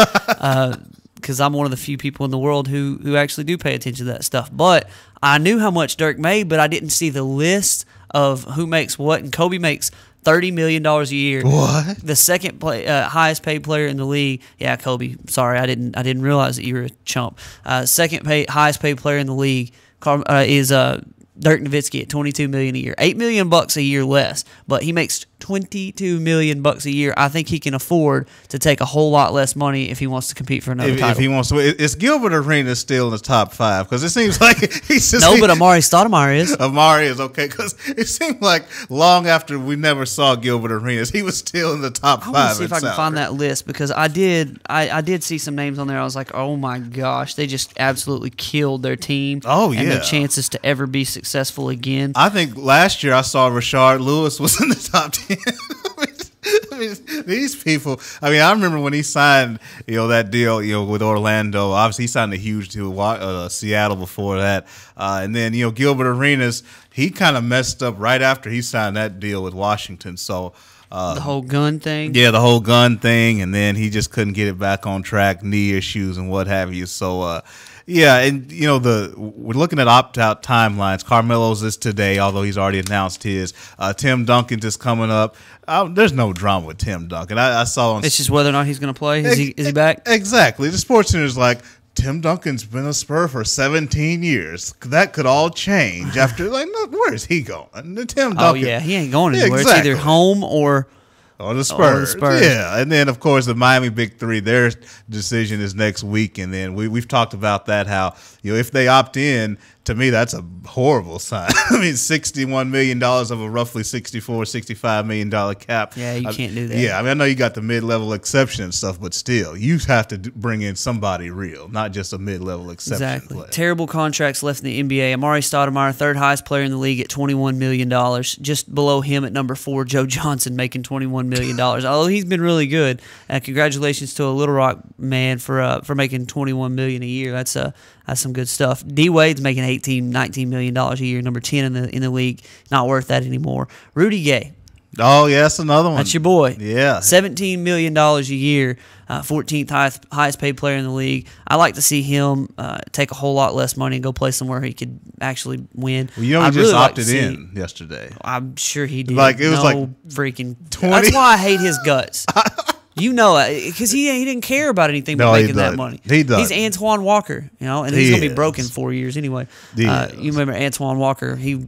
Because I'm one of the few people in the world who actually do pay attention to that stuff. But I knew how much Dirk made, but I didn't see the list of who makes what. And Kobe makes $30 million a year. What? The second highest paid player in the league. Yeah, Kobe. Sorry, I didn't realize that you were a chump. Highest paid player in the league is Dirk Nowitzki at $22 million a year. $8 million a year less, but he makes $22 million a year. I think he can afford to take a whole lot less money if he wants to compete for another title. If he wants to, is Gilbert Arenas still in the top 5? Because it seems like he's just no, but Amari Stoudemire is. Amari is okay because it seemed like long after we never saw Gilbert Arenas, he was still in the top 5. I want to see if I can find that list because I did see some names on there. I was like, oh my gosh, they just absolutely killed their team. Oh yeah, and their chances to ever be successful again. I think last year I saw Rashard Lewis was in the top 10. I mean, these people. I mean, I remember when he signed, that deal, with Orlando. Obviously, he signed a huge deal with Seattle before that, and then Gilbert Arenas. He kind of messed up right after he signed that deal with Washington. So the whole gun thing. Yeah, the whole gun thing, and then he just couldn't get it back on track, knee issues and what have you. So. Yeah, and we're looking at opt-out timelines. Carmelo's is today, although he's already announced his. Tim Duncan's is coming up. There's no drama with Tim Duncan. I saw on. It's just whether or not he's going to play. Is he back? Exactly. The SportsCenter's like, Tim Duncan's been a Spur for 17 years. That could all change after. Like, no, where is he going? Tim Duncan. Oh yeah, he ain't going anywhere. Exactly. It's either home or the Spurs. Spurs. Yeah, and then, of course, the Miami Big Three, their decision is next week. And then we've talked about that, how, if they opt in, to me, that's a horrible sign. I mean, $61 million of a roughly $65 million cap. Yeah, you can't do that. Yeah, I mean, I know you got the mid-level exception and stuff, but still, you have to bring in somebody real, not just a mid-level exception. Exactly. Player. Terrible contracts left in the NBA. Amari Stoudemire, third highest player in the league at $21 million. Just below him at number 4, Joe Johnson making $21 million. Although he's been really good. Congratulations to a Little Rock man for making $21 million a year. That's some good stuff. D Wade's making $19 million a year, number 10 in the league. Not worth that anymore. Rudy Gay. Oh, yeah, that's another one. That's your boy. Yeah. $17 million a year, 14th highest paid player in the league. I like to see him take a whole lot less money and go play somewhere he could actually win. Well, he just opted in yesterday. I'm sure he did. It was freaking 20. That's why I hate his guts. Because he didn't care about anything but making that money. He does. He's Antoine Walker, and he's going to be broke in 4 years anyway. You remember Antoine Walker? He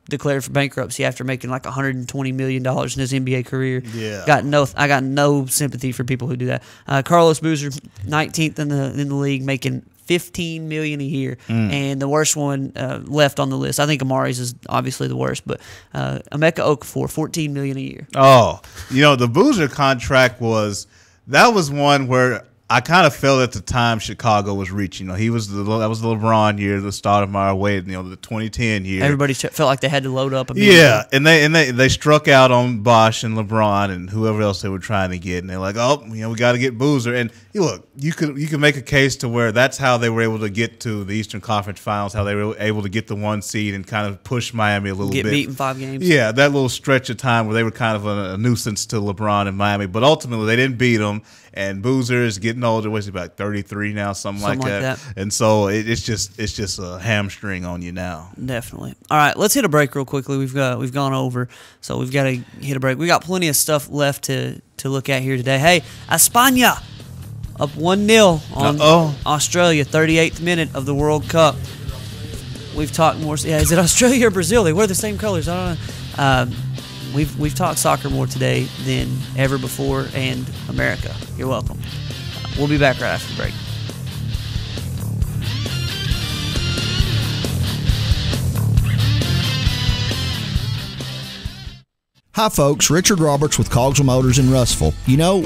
declared for bankruptcy after making like $120 million in his NBA career. Yeah, I got no sympathy for people who do that. Carlos Boozer, 19th in the league, making $15 million a year, and the worst one left on the list. I think Amari's is obviously the worst, but Emeka Okafor, $14 million a year. Oh, the Boozer contract was one where I kind of felt at the time Chicago was reaching. That was the LeBron year, the Stoudemire Wade, the 2010 year. Everybody felt like they had to load up. Yeah, and they struck out on Bosh and LeBron and whoever else they were trying to get, and they're like, we got to get Boozer. And look, you can make a case to where that's how they were able to get to the Eastern Conference Finals, how they were able to get the 1 seed and kind of push Miami a little bit. Get beat in 5 games. Yeah, that little stretch of time where they were kind of a nuisance to LeBron and Miami, but ultimately they didn't beat them. And Boozer is getting older. What's he, about 33 now, something like that. And so it's just a hamstring on you now. Definitely. All right, let's hit a break real quickly. We've gone over, so we've got to hit a break. We got plenty of stuff left to look at here today. Hey, España up 1-0 on Australia, 38th minute of the World Cup. We've talked more. Yeah, is it Australia or Brazil? They wear the same colors. I don't know. We've talked soccer more today than ever before, and America. You're welcome. We'll be back right after the break. Hi folks, Richard Roberts with Cogswell Motors in Russellville.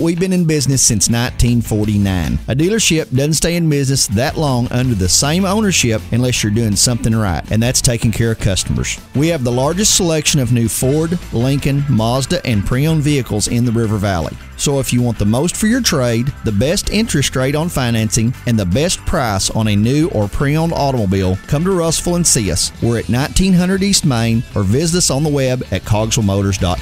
We've been in business since 1949. A dealership doesn't stay in business that long under the same ownership unless you're doing something right, and that's taking care of customers. We have the largest selection of new Ford, Lincoln, Mazda, and pre-owned vehicles in the River Valley. So if you want the most for your trade, the best interest rate on financing, and the best price on a new or pre-owned automobile, come to Russellville and see us. We're at 1900 East Main, or visit us on the web at cogswellmotors.com.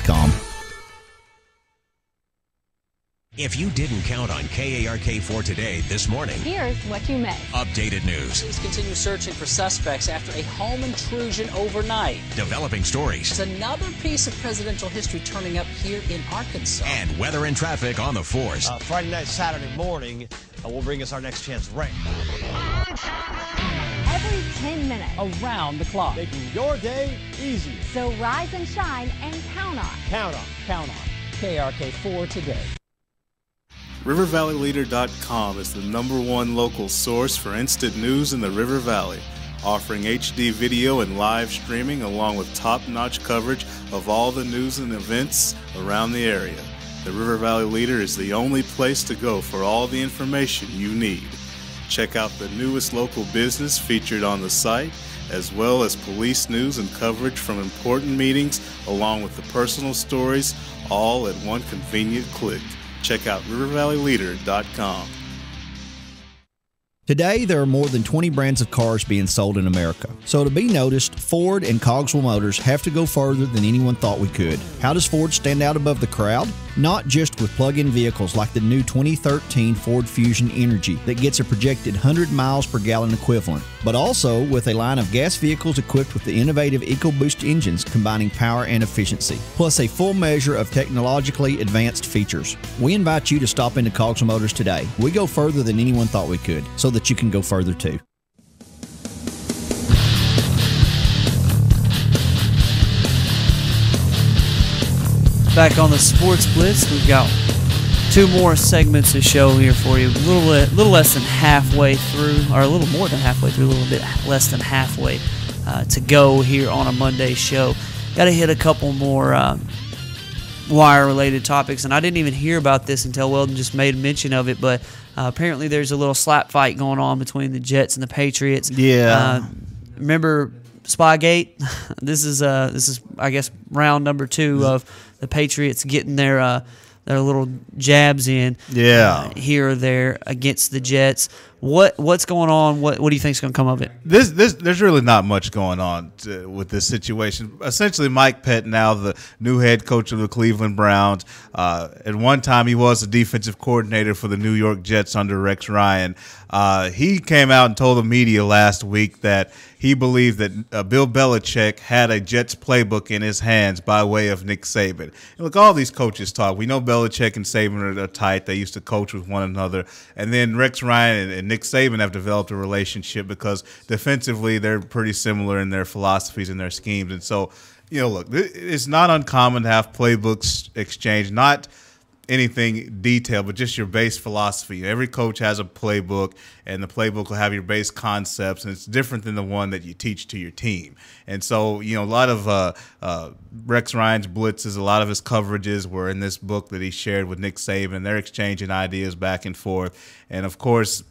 If you didn't count on KARK4 today this morning, Here's what you missed. updated news, Police continue searching for suspects after a home intrusion overnight. developing stories, There's another piece of presidential history turning up here in Arkansas. and weather and traffic on the force. Friday night, Saturday morning will bring us our next chance of rain. Every 10 minutes. Around the clock. Making your day easier. So rise and shine and count on. Count on. Count on KRK4 today. RiverValleyLeader.com is the #1 local source for instant news in the River Valley, offering HD video and live streaming along with top-notch coverage of all the news and events around the area. The River Valley Leader is the only place to go for all the information you need. Check out the newest local business featured on the site, as well as police news and coverage from important meetings, along with the personal stories, all at one convenient click. Check out RiverValleyLeader.com. Today, there are more than 20 brands of cars being sold in America. So to be noticed, Ford and Cogswell Motors have to go further than anyone thought we could. How does Ford stand out above the crowd? Not just with plug-in vehicles like the new 2013 Ford Fusion Energy that gets a projected 100 miles per gallon equivalent, but also with a line of gas vehicles equipped with the innovative EcoBoost engines combining power and efficiency, plus a full measure of technologically advanced features. We invite you to stop into Cogswell Motors today. We go further than anyone thought we could, so that you can go further too. Back on the Sports Blitz, we've got 2 more segments to show here for you. A little less than halfway through, or a little more than halfway through, a little bit less than halfway to go here on a Monday show. Got to hit a couple more wire-related topics, and I didn't even hear about this until Weldon just made mention of it, but apparently there's a little slap fight going on between the Jets and the Patriots. Yeah. Remember Spygate? This is I guess round number 2 of the Patriots getting their little jabs in here or there against the Jets. What's going on? What do you think is going to come of it? There's really not much going on with this situation. Essentially, Mike Pettin, now the new head coach of the Cleveland Browns. At one time, he was the defensive coordinator for the New York Jets under Rex Ryan. He came out and told the media last week that he believed that Bill Belichick had a Jets playbook in his hands by way of Nick Saban. And look, all these coaches talk. We know Belichick and Saban are tight. They used to coach with one another. And then Rex Ryan and Nick Saban have developed a relationship because defensively they're pretty similar in their philosophies and their schemes. And so, look, it's not uncommon to have playbooks exchanged, not anything detailed, but just your base philosophy. Every coach has a playbook, and the playbook will have your base concepts, and it's different than the one that you teach to your team. And so, a lot of Rex Ryan's blitzes, a lot of his coverages were in this book that he shared with Nick Saban. They're exchanging ideas back and forth. And, of course,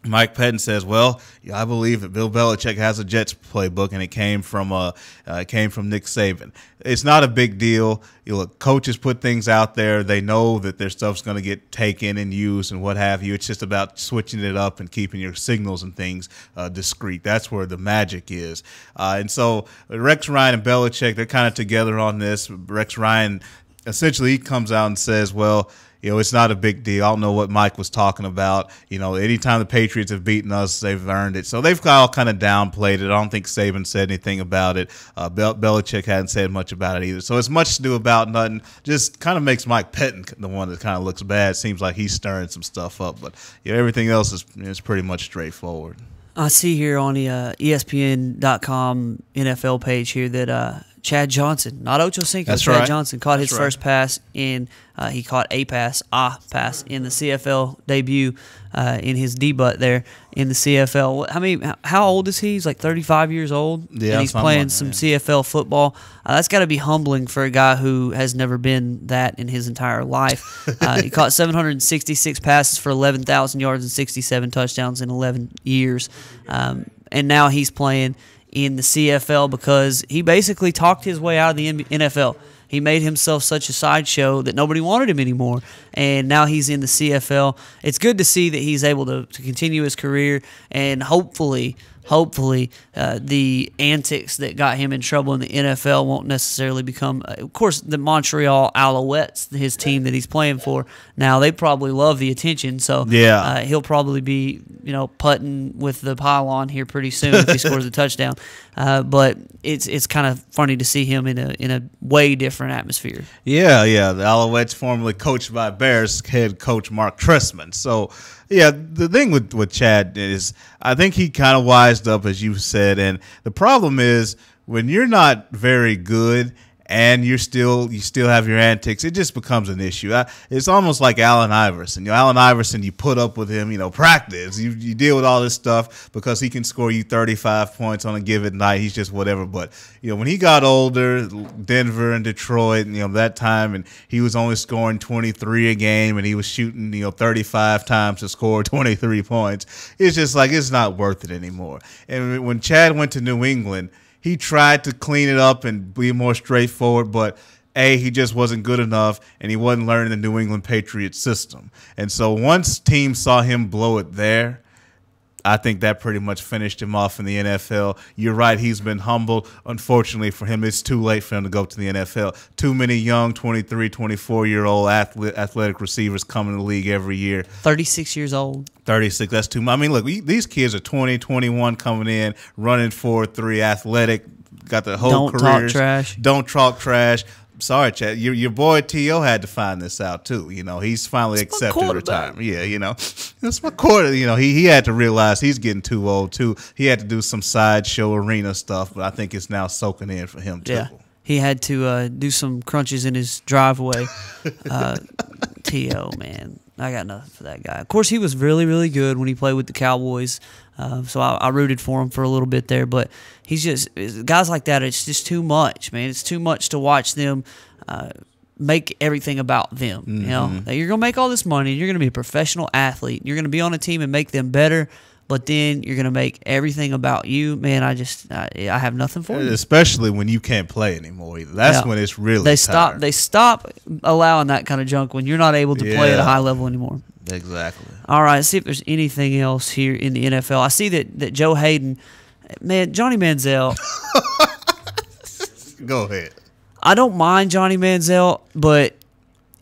Mike Pettin says, well, I believe that Bill Belichick has a Jets playbook, and it came from Nick Saban. It's not a big deal. Look, coaches put things out there. They know that their stuff's going to get taken and used and what have you. It's just about switching it up and keeping your signals and things discreet. That's where the magic is. And so Rex Ryan and Belichick, they're kind of together on this. Rex Ryan, essentially, he comes out and says, well, it's not a big deal. I don't know what Mike was talking about. Anytime the Patriots have beaten us, they've earned it. So they've all kind of downplayed it. I don't think Saban said anything about it. Belichick hadn't said much about it either. So it's much ado about nothing. Just kind of makes Mike Pettin the one that kind of looks bad. Seems like he's stirring some stuff up. But everything else is pretty much straightforward. I see here on the ESPN.com NFL page here that Chad Johnson, not Ocho Cinco, Chad Johnson caught his first pass in. He caught a pass in the CFL debut in his debut there in the CFL. How old is he? He's like 35 years old, and he's playing some CFL football. That's got to be humbling for a guy who has never been that in his entire life. He caught 766 passes for 11,000 yards and 67 touchdowns in 11 years, and now he's playing in the CFL because he basically talked his way out of the NFL. He made himself such a sideshow that nobody wanted him anymore, and now he's in the CFL. It's good to see that he's able to continue his career and hopefully hopefully the antics that got him in trouble in the NFL won't necessarily become. Of course, the Montreal Alouettes, his team that he's playing for now, they probably love the attention. So he'll probably be putting with the pylon here pretty soon if he scores a touchdown. But it's kind of funny to see him in a way different atmosphere. Yeah. The Alouettes, formerly coached by Bears head coach Mark Trestman. So, yeah, the thing with Chad is I think he kind of wised up, as you said. And the problem is when you're not very good and you still have your antics, it just becomes an issue. It's almost like Allen Iverson. Allen Iverson, you put up with him, practice. You deal with all this stuff because he can score you 35 points on a given night. He's just whatever. But, when he got older, Denver and Detroit, that time, and he was only scoring 23 a game and he was shooting, 35 times to score 23 points. It's just like it's not worth it anymore. And when Chad went to New England, he tried to clean it up and be more straightforward, but he just wasn't good enough, and he wasn't learning the New England Patriots system. And so once teams saw him blow it there, I think that pretty much finished him off in the NFL. You're right, he's been humbled. Unfortunately for him, it's too late for him to go to the NFL. Too many young 23, 24-year-old athletic receivers come in the league every year. 36 years old. 36, that's too much. I mean, look, these kids are 20, 21 coming in, running 4.3, athletic, got the whole careers. Don't talk trash. Don't talk trash. Sorry, Chad. Your boy T.O. had to find this out too. He's finally accepted retirement. Yeah, that's my quarter. He had to realize he's getting too old too. He had to do some sideshow arena stuff, but I think it's now soaking in for him too. Yeah, he had to do some crunches in his driveway. T.O. man, I got nothing for that guy. Of course, he was really, really good when he played with the Cowboys. So I rooted for him for a little bit there, but he's just guys like that. It's just too much, man. It's too much to watch them make everything about them. Mm-hmm. You're gonna make all this money. You're gonna be a professional athlete. You're gonna be on a team and make them better. But then you're gonna make everything about you, man. I have nothing for you. Especially when you can't play anymore either. That's when it's really They stop allowing that kind of junk when you're not able to play at a high level anymore. Exactly. All right, let's see if there's anything else here in the NFL. I see that Joe Hayden, man, Johnny Manziel. Go ahead. I don't mind Johnny Manziel, but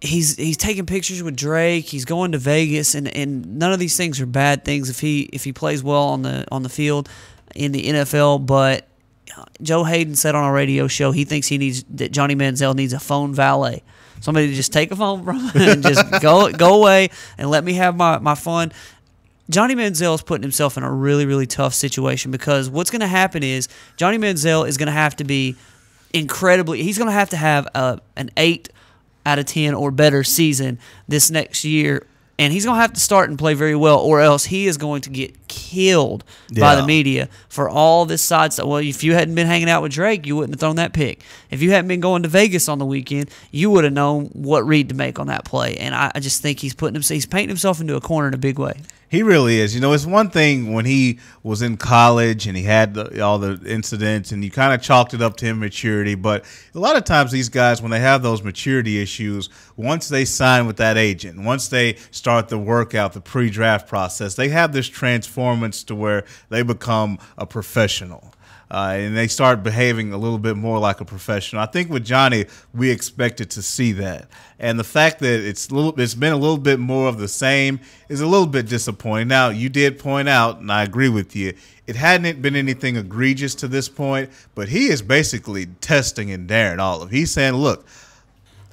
he's taking pictures with Drake. He's going to Vegas, and none of these things are bad things if he plays well on the field in the NFL. But Joe Hayden said on a radio show he thinks that Johnny Manziel needs a phone valet. Somebody to just take a phone from him and just go away and let me have my fun. Johnny Manziel is putting himself in a really, really tough situation because what's going to happen is Johnny Manziel is going to have to be incredibly – he's going to have an 8 out of 10 or better season this next year, and he's going to have to start and play very well or else he is going to get killed by the media for all this side stuff. Well, if you hadn't been hanging out with Drake, you wouldn't have thrown that pick. If you hadn't been going to Vegas on the weekend, you would have known what read to make on that play. And I just think he's painting himself into a corner in a big way. He really is. It's one thing when he was in college and he had all the incidents and you kind of chalked it up to immaturity. But a lot of times these guys, when they have those maturity issues, once they sign with that agent, once they start the workout, the pre-draft process, they have this transformance to where they become a professional. And they start behaving a little bit more like a professional. I think with Johnny, we expected to see that. And the fact that it's been a little bit more of the same is a little bit disappointing. Now, you did point out, and I agree with you, it hadn't been anything egregious to this point, but he is basically testing and daring all of it. He's saying, look,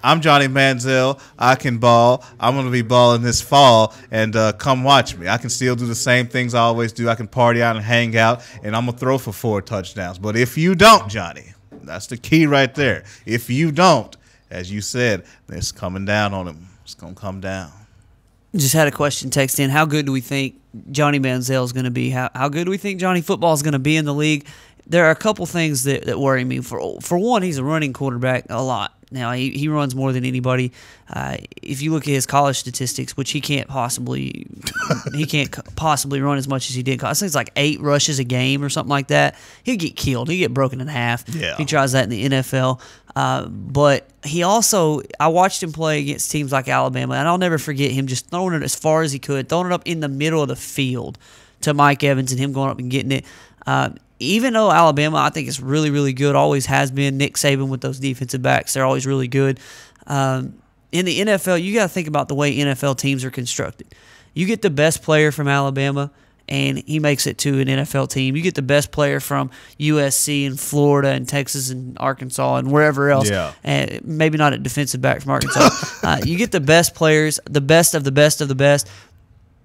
I'm Johnny Manziel. I can ball. I'm going to be balling this fall, and come watch me. I can still do the same things I always do. I can party out and hang out, and I'm going to throw for 4 touchdowns. But if you don't, Johnny, that's the key right there. If you don't, as you said, it's coming down on him. It's going to come down. Just had a question text in. How good do we think Johnny Manziel is going to be? How good do we think Johnny football is going to be in the league? There are a couple things that worry me. For one, he's a running quarterback a lot. Now, he runs more than anybody. If you look at his college statistics, which he can't possibly run as much as he did. I think it's like 8 rushes a game or something like that. He'd get killed. He'd get broken in half. Yeah. He tries that in the NFL. But he also, I watched him play against teams like Alabama, and I'll never forget him just throwing it as far as he could, throwing it up in the middle of the field to Mike Evans and him going up and getting it. Even though Alabama, I think, is really, really good, always has been. Nick Saban with those defensive backs, they're always really good. In the NFL, you got to think about the way NFL teams are constructed. You get the best player from Alabama, and he makes it to an NFL team. You get the best player from USC and Florida and Texas and Arkansas and wherever else. Yeah. And maybe not a defensive back from Arkansas. You get the best players, the best of the best of the best.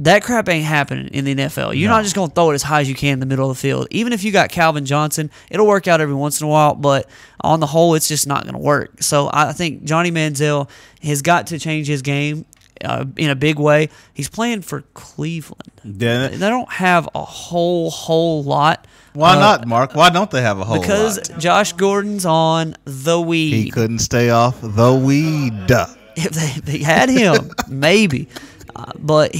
That crap ain't happening in the NFL. You're not just going to throw it as high as you can in the middle of the field. Even if you got Calvin Johnson, it'll work out every once in a while, but on the whole, it's just not going to work. So I think Johnny Manziel has got to change his game in a big way. He's playing for Cleveland. Yeah. They don't have a whole lot. Why not, Mark? Why don't they have a whole lot? Because Josh Gordon's on the weed. He couldn't stay off the weed. If they had him, maybe. But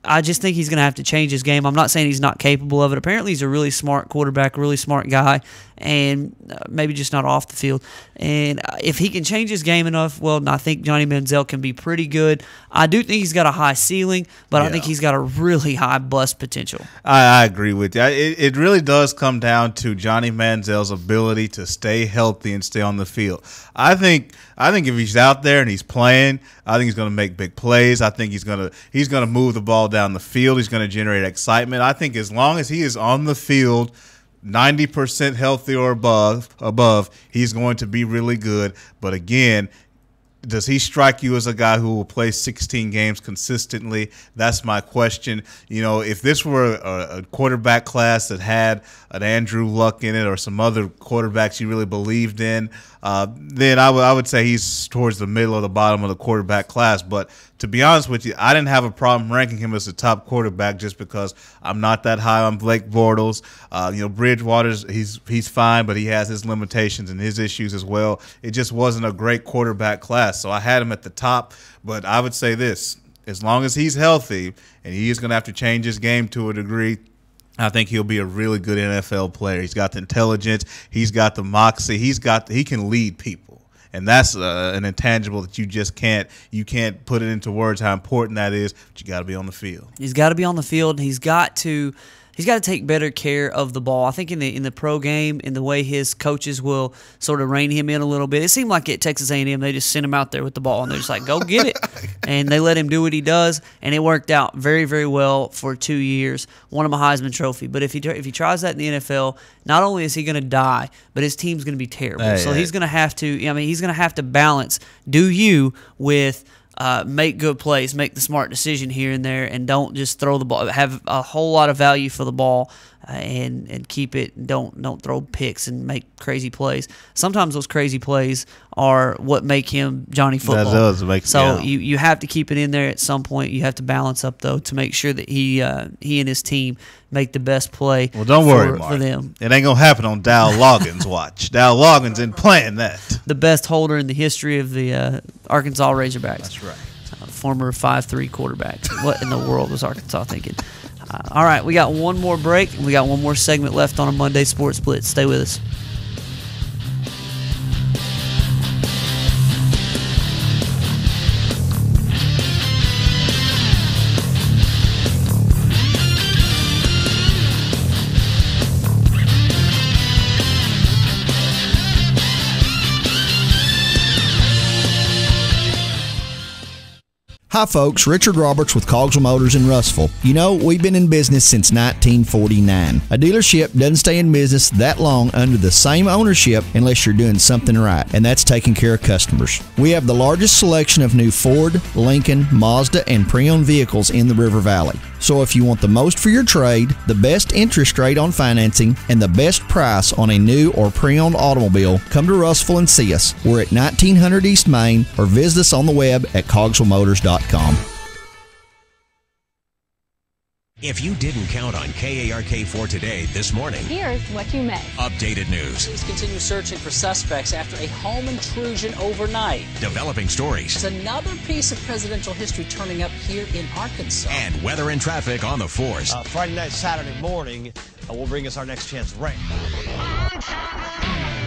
I just think he's going to have to change his game. I'm not saying he's not capable of it. Apparently, he's a really smart quarterback, a really smart guy, and maybe just not off the field. And if he can change his game enough, well, I think Johnny Manziel can be pretty good. I do think he's got a high ceiling, but I think he's got a really high bust potential. I agree with you. It really does come down to Johnny Manziel's ability to stay healthy and stay on the field. I think if he's out there and he's playing, I think he's going to make big plays. I think he's going to move the ball down the field. He's going to generate excitement. I think as long as he is on the field 90% healthy or above, he's going to be really good. But again, does he strike you as a guy who will play 16 games consistently? That's my question. You know, if this were a quarterback class that had an Andrew Luck in it or some other quarterbacks you really believed in, then I would say he's towards the middle or the bottom of the quarterback class. But to be honest with you, I didn't have a problem ranking him as a top quarterback just because I'm not that high on Blake Bortles. Bridgewater's he's fine, but he has his limitations and his issues as well. It just wasn't a great quarterback class, so I had him at the top. But I would say this: as long as he's healthy, and he is going to have to change his game to a degree, I think he'll be a really good NFL player. He's got the intelligence, he's got the moxie, he can lead people. And that's an intangible that you can't put it into words how important that is, but you got to be on the field. He's got to be on the field. He's got to take better care of the ball. I think in the pro game, in the way his coaches will sort of rein him in a little bit. It seemed like at Texas A&M they just sent him out there with the ball and they're just like, go get it. And they let him do what he does, and it worked out very, very well for 2 years. Won him a Heisman Trophy. But if he tries that in the NFL, not only is he going to die, but his team's going to be terrible. So he's going to have to. He's going to have to balance do you with. Make good plays, make the smart decision here and there, and don't just throw the ball. Have a whole lot of value for the ball, and keep it. Don't throw picks and make crazy plays. Sometimes those crazy plays are what make him Johnny Football. That does make so you have to keep it in there at some point. You have to balance up though to make sure that he and his team make the best play. Well, don't worry, Mark. For them. It ain't gonna happen on Dow Loggins' watch. Dow Loggins ain't playing that. The best holder in the history of the Arkansas Razorbacks. That's right. Former 5'3" quarterback. What in the world was Arkansas thinking? All right, we got one more break, and we got one more segment left on a Monday Sports Blitz. Stay with us. Hi folks, Richard Roberts with Cogswell Motors in Russellville. You know, we've been in business since 1949. A dealership doesn't stay in business that long under the same ownership unless you're doing something right, and that's taking care of customers. We have the largest selection of new Ford, Lincoln, Mazda, and pre-owned vehicles in the River Valley. So if you want the most for your trade, the best interest rate on financing, and the best price on a new or pre-owned automobile, come to Russellville and see us. We're at 1900 East Main, or visit us on the web at cogswellmotors.com. If you didn't count on KARK4 today this morning, Here's what you missed. updated news, Police continue searching for suspects after a home intrusion overnight. developing stories, There's another piece of presidential history turning up here in Arkansas. and weather and traffic on the force. Friday night, Saturday morning will bring us our next chance of rain.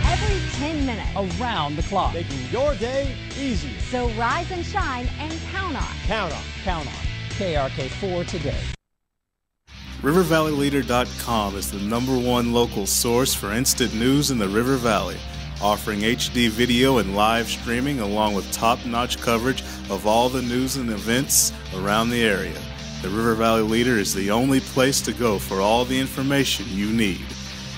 Every 10 minutes. Around the clock. Making your day easier. So rise and shine and count on. Count on. Count on KRK4 today. RiverValleyLeader.com is the #1 local source for instant news in the River Valley, offering HD video and live streaming along with top-notch coverage of all the news and events around the area. The River Valley Leader is the only place to go for all the information you need.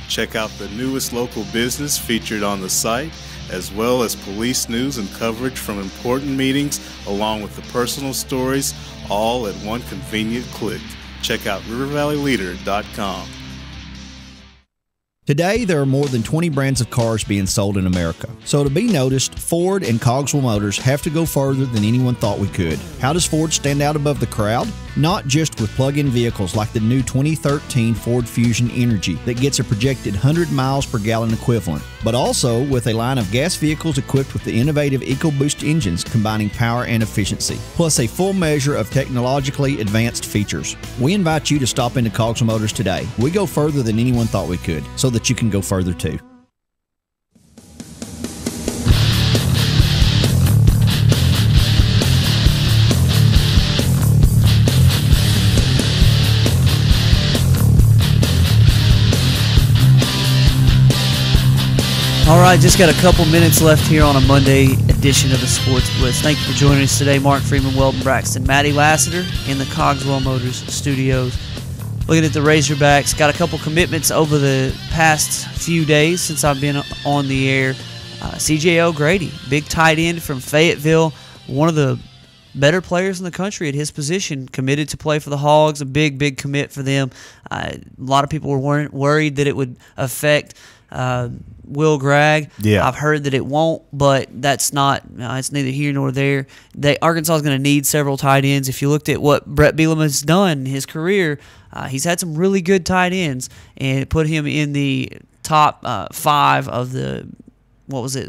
Check out the newest local business featured on the site, as well as police news and coverage from important meetings, along with the personal stories, all at one convenient click. Check out RiverValleyLeader.com. Today, there are more than 20 brands of cars being sold in America. So to be noticed, Ford and Cogswell Motors have to go further than anyone thought we could. How does Ford stand out above the crowd? Not just with plug-in vehicles like the new 2013 Ford Fusion Energy that gets a projected 100 miles per gallon equivalent, but also with a line of gas vehicles equipped with the innovative EcoBoost engines combining power and efficiency, plus a full measure of technologically advanced features. We invite you to stop into Cogswell Motors today. We go further than anyone thought we could, so that you can go further too. All right, just got a couple minutes left here on a Monday edition of the Sports Blitz. Thank you for joining us today. Mark Freeman, Weldon Braxton, Matty Lassiter in the Cogswell Motors studios. Looking at the Razorbacks, got a couple commitments over the past few days since I've been on the air. C.J. O'Grady, big tight end from Fayetteville, one of the better players in the country at his position, committed to play for the Hogs, a big commit for them. A lot of people were worried that it would affect Will Gregg. Yeah. I've heard that it won't, but that's not. It's neither here nor there. Arkansas is going to need several tight ends. If you looked at what Brett Bielema has done in his career, he's had some really good tight ends, and it put him in the top 5 of the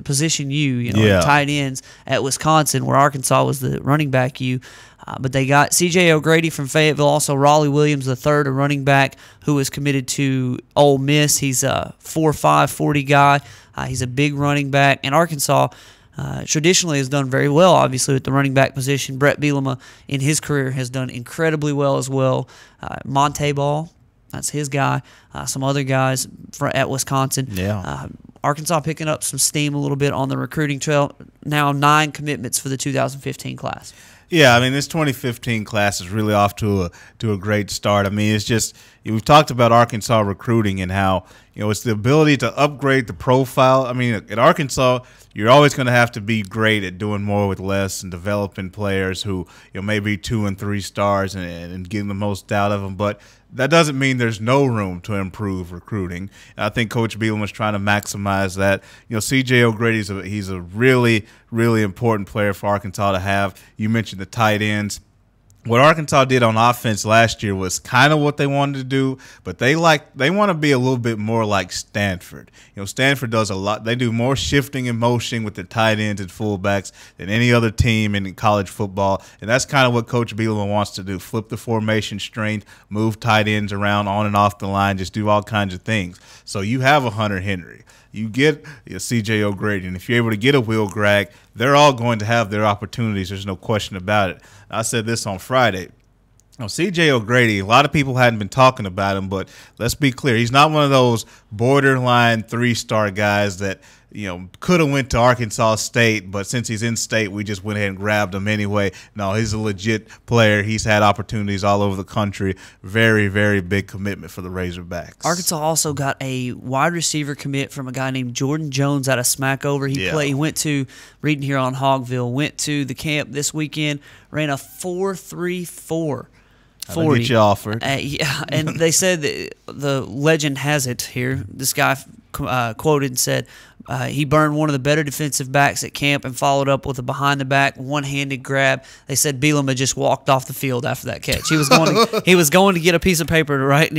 position U, tight ends at Wisconsin, where Arkansas was the running back U. But they got C.J. O'Grady from Fayetteville, also Raleigh Williams III, a running back who was committed to Ole Miss. He's a 4'5", 40 guy. He's a big running back. And Arkansas traditionally has done very well, obviously, with the running back position. Brett Bielema, in his career, has done incredibly well as well. Monte Ball, that's his guy. Some other guys at Wisconsin. Yeah. Arkansas picking up some steam a little bit on the recruiting trail. Now 9 commitments for the 2015 class. Yeah, I mean, this 2015 class is really off to a great start. I mean, it's just, we've talked about Arkansas recruiting and how, it's the ability to upgrade the profile. I mean, at Arkansas, you're always going to have to be great at doing more with less and developing players who, maybe 2 and 3 stars and getting the most out of them. But that doesn't mean there's no room to improve recruiting. And I think Coach Bielema's trying to maximize that. C.J. O'Grady's he's a really, really important player for Arkansas to have. You mentioned the tight ends. What Arkansas did on offense last year was kind of what they wanted to do, but they want to be a little bit more like Stanford. Stanford does a lot. They do more shifting and motion with their tight ends and fullbacks than any other team in college football, and that's kind of what Coach Bielema wants to do: flip the formation strength, move tight ends around on and off the line, just do all kinds of things. So you have a Hunter Henry. You get a C.J. O'Grady, and if you're able to get a Will Gregg, they're all going to have their opportunities. There's no question about it. I said this on Friday. C.J. O'Grady, a lot of people hadn't been talking about him, but let's be clear. He's not one of those borderline 3-star guys that, could have went to Arkansas State, but since he's in state, we just went ahead and grabbed him anyway. No, he's a legit player. He's had opportunities all over the country. Very, very big commitment for the Razorbacks. Arkansas also got a wide receiver commit from a guy named Jordan Jones out of Smackover. He went to, reading here on Hogville, went to the camp this weekend, ran a 4.34. 40. Get you offered. Yeah, and they said that the legend has it here. This guy quoted and said he burned one of the better defensive backs at camp and followed up with a behind-the-back one-handed grab. They said Bielema just walked off the field after that catch. He was going to get a piece of paper to write,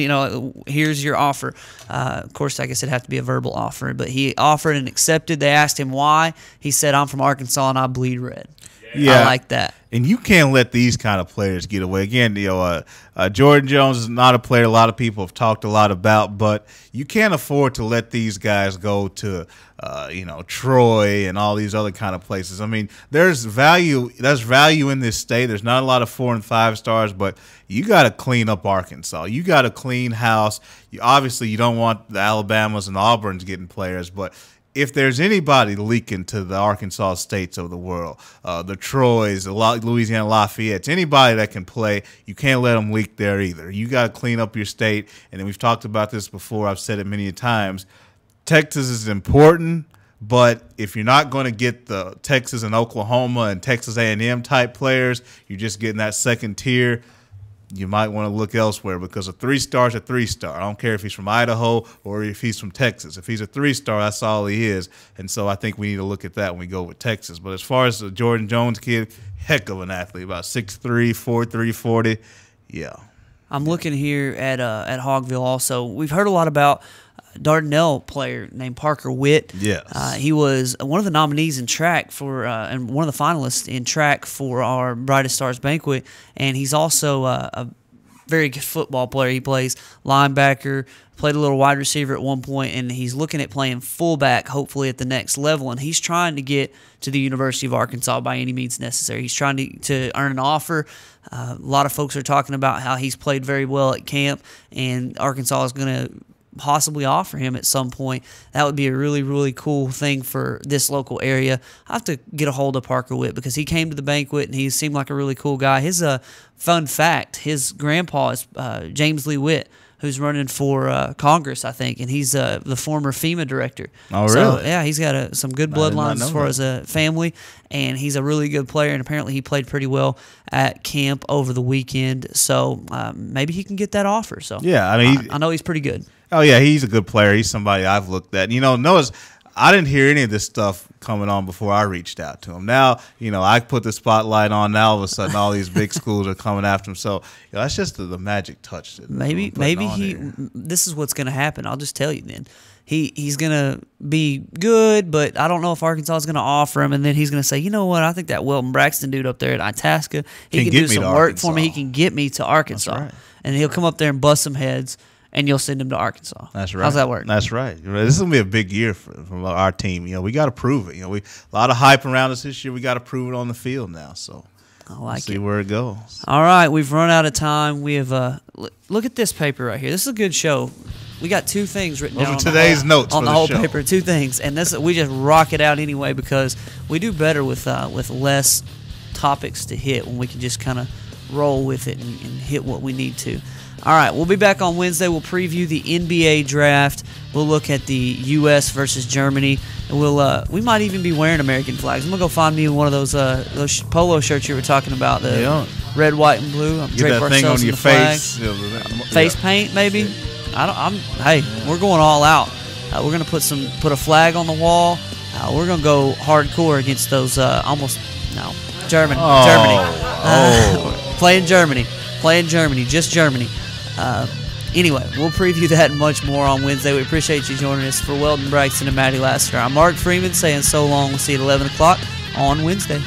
here's your offer. Of course, I guess it'd have to be a verbal offer, but he offered and accepted. They asked him why. He said, I'm from Arkansas and I bleed red. I like that. And you can't let these kind of players get away. Again, Jordan Jones is not a player a lot of people have talked a lot about, but you can't afford to let these guys go to, Troy and all these other kind of places. I mean, there's value in this state. There's not a lot of 4 and 5 stars, but you got to clean up Arkansas. You got to clean house. Obviously, you don't want the Alabamas and the Auburns getting players, but if there's anybody leaking to the Arkansas States of the world, the Troys, the Louisiana Lafayette, anybody that can play, you can't let them leak there either. You got to clean up your state. And then we've talked about this before. I've said it many times. Texas is important, but if you're not going to get the Texas and Oklahoma and Texas A&M type players, you're just getting that second tier. You might want to look elsewhere because a 3-star is a 3-star. I don't care if he's from Idaho or if he's from Texas. If he's a 3-star, that's all he is. And so I think we need to look at that when we go with Texas. But as far as the Jordan Jones kid, heck of an athlete, about 6'3", 4'3", 40. Yeah. I'm looking here at Hogville also. We've heard a lot about Dardanelle player named Parker Witt. Yes. He was one of the nominees in track for and one of the finalists in track for our Brightest Stars banquet, and he's also a very good football player. He plays linebacker, played a little wide receiver at one point, and he's looking at playing fullback hopefully at the next level, and he's trying to get to the University of Arkansas by any means necessary. He's trying to earn an offer. A lot of folks are talking about how he's played very well at camp, and Arkansas is going to possibly offer him at some point. That would be a really, really cool thing for this local area. I have to get a hold of Parker Witt because he came to the banquet and he seemed like a really cool guy. His fun fact, his grandpa is James Lee Witt, who's running for Congress, I think, and he's the former FEMA director. Oh, really? So, yeah, he's got some good bloodlines as far as a family, and he's a really good player, and apparently he played pretty well at camp over the weekend, so maybe he can get that offer. So yeah, I mean, I know he's pretty good. Oh, yeah, he's a good player. He's somebody I've looked at. Noah's, I didn't hear any of this stuff coming on before I reached out to him. Now, I put the spotlight on. Now, all of a sudden, all these big schools are coming after him. So, that's just the magic touch. Maybe this is what's going to happen. I'll just tell you then. He's going to be good, but I don't know if Arkansas is going to offer him. And then he's going to say, you know what, I think that Welton Braxton dude up there at Itasca, he can do some work for me. He can get me to Arkansas. That's right. And he'll come up there and bust some heads, and you'll send him to Arkansas. That's right. How's that work? That's right. This is going to be a big year from our team. We got to prove it. A lot of hype around us this year. We got to prove it on the field now. So I like see where it goes. All right, we've run out of time. We have look at this paper right here. This is a good show. We got 2 things written down on today's notes on for the the whole show. paper. 2 things, and we just rock it out anyway because we do better with less topics to hit when we can just kind of roll with it and hit what we need to. All right, we'll be back on Wednesday. We'll preview the NBA draft. We'll look at the U.S. versus Germany, and we might even be wearing American flags. I'm gonna go find me one of those polo shirts you were talking about, the red, white, and blue. I'm Get that thing on your face. Face paint, maybe. Hey, we're going all out. We're gonna put a flag on the wall. We're gonna go hardcore against those Germany. Playing Germany, just Germany. Anyway, we'll preview that and much more on Wednesday. We appreciate you joining us. For Weldon Braxton and Maddie Lassiter, I'm Mark Freeman saying so long. We'll see you at 11 o'clock on Wednesday.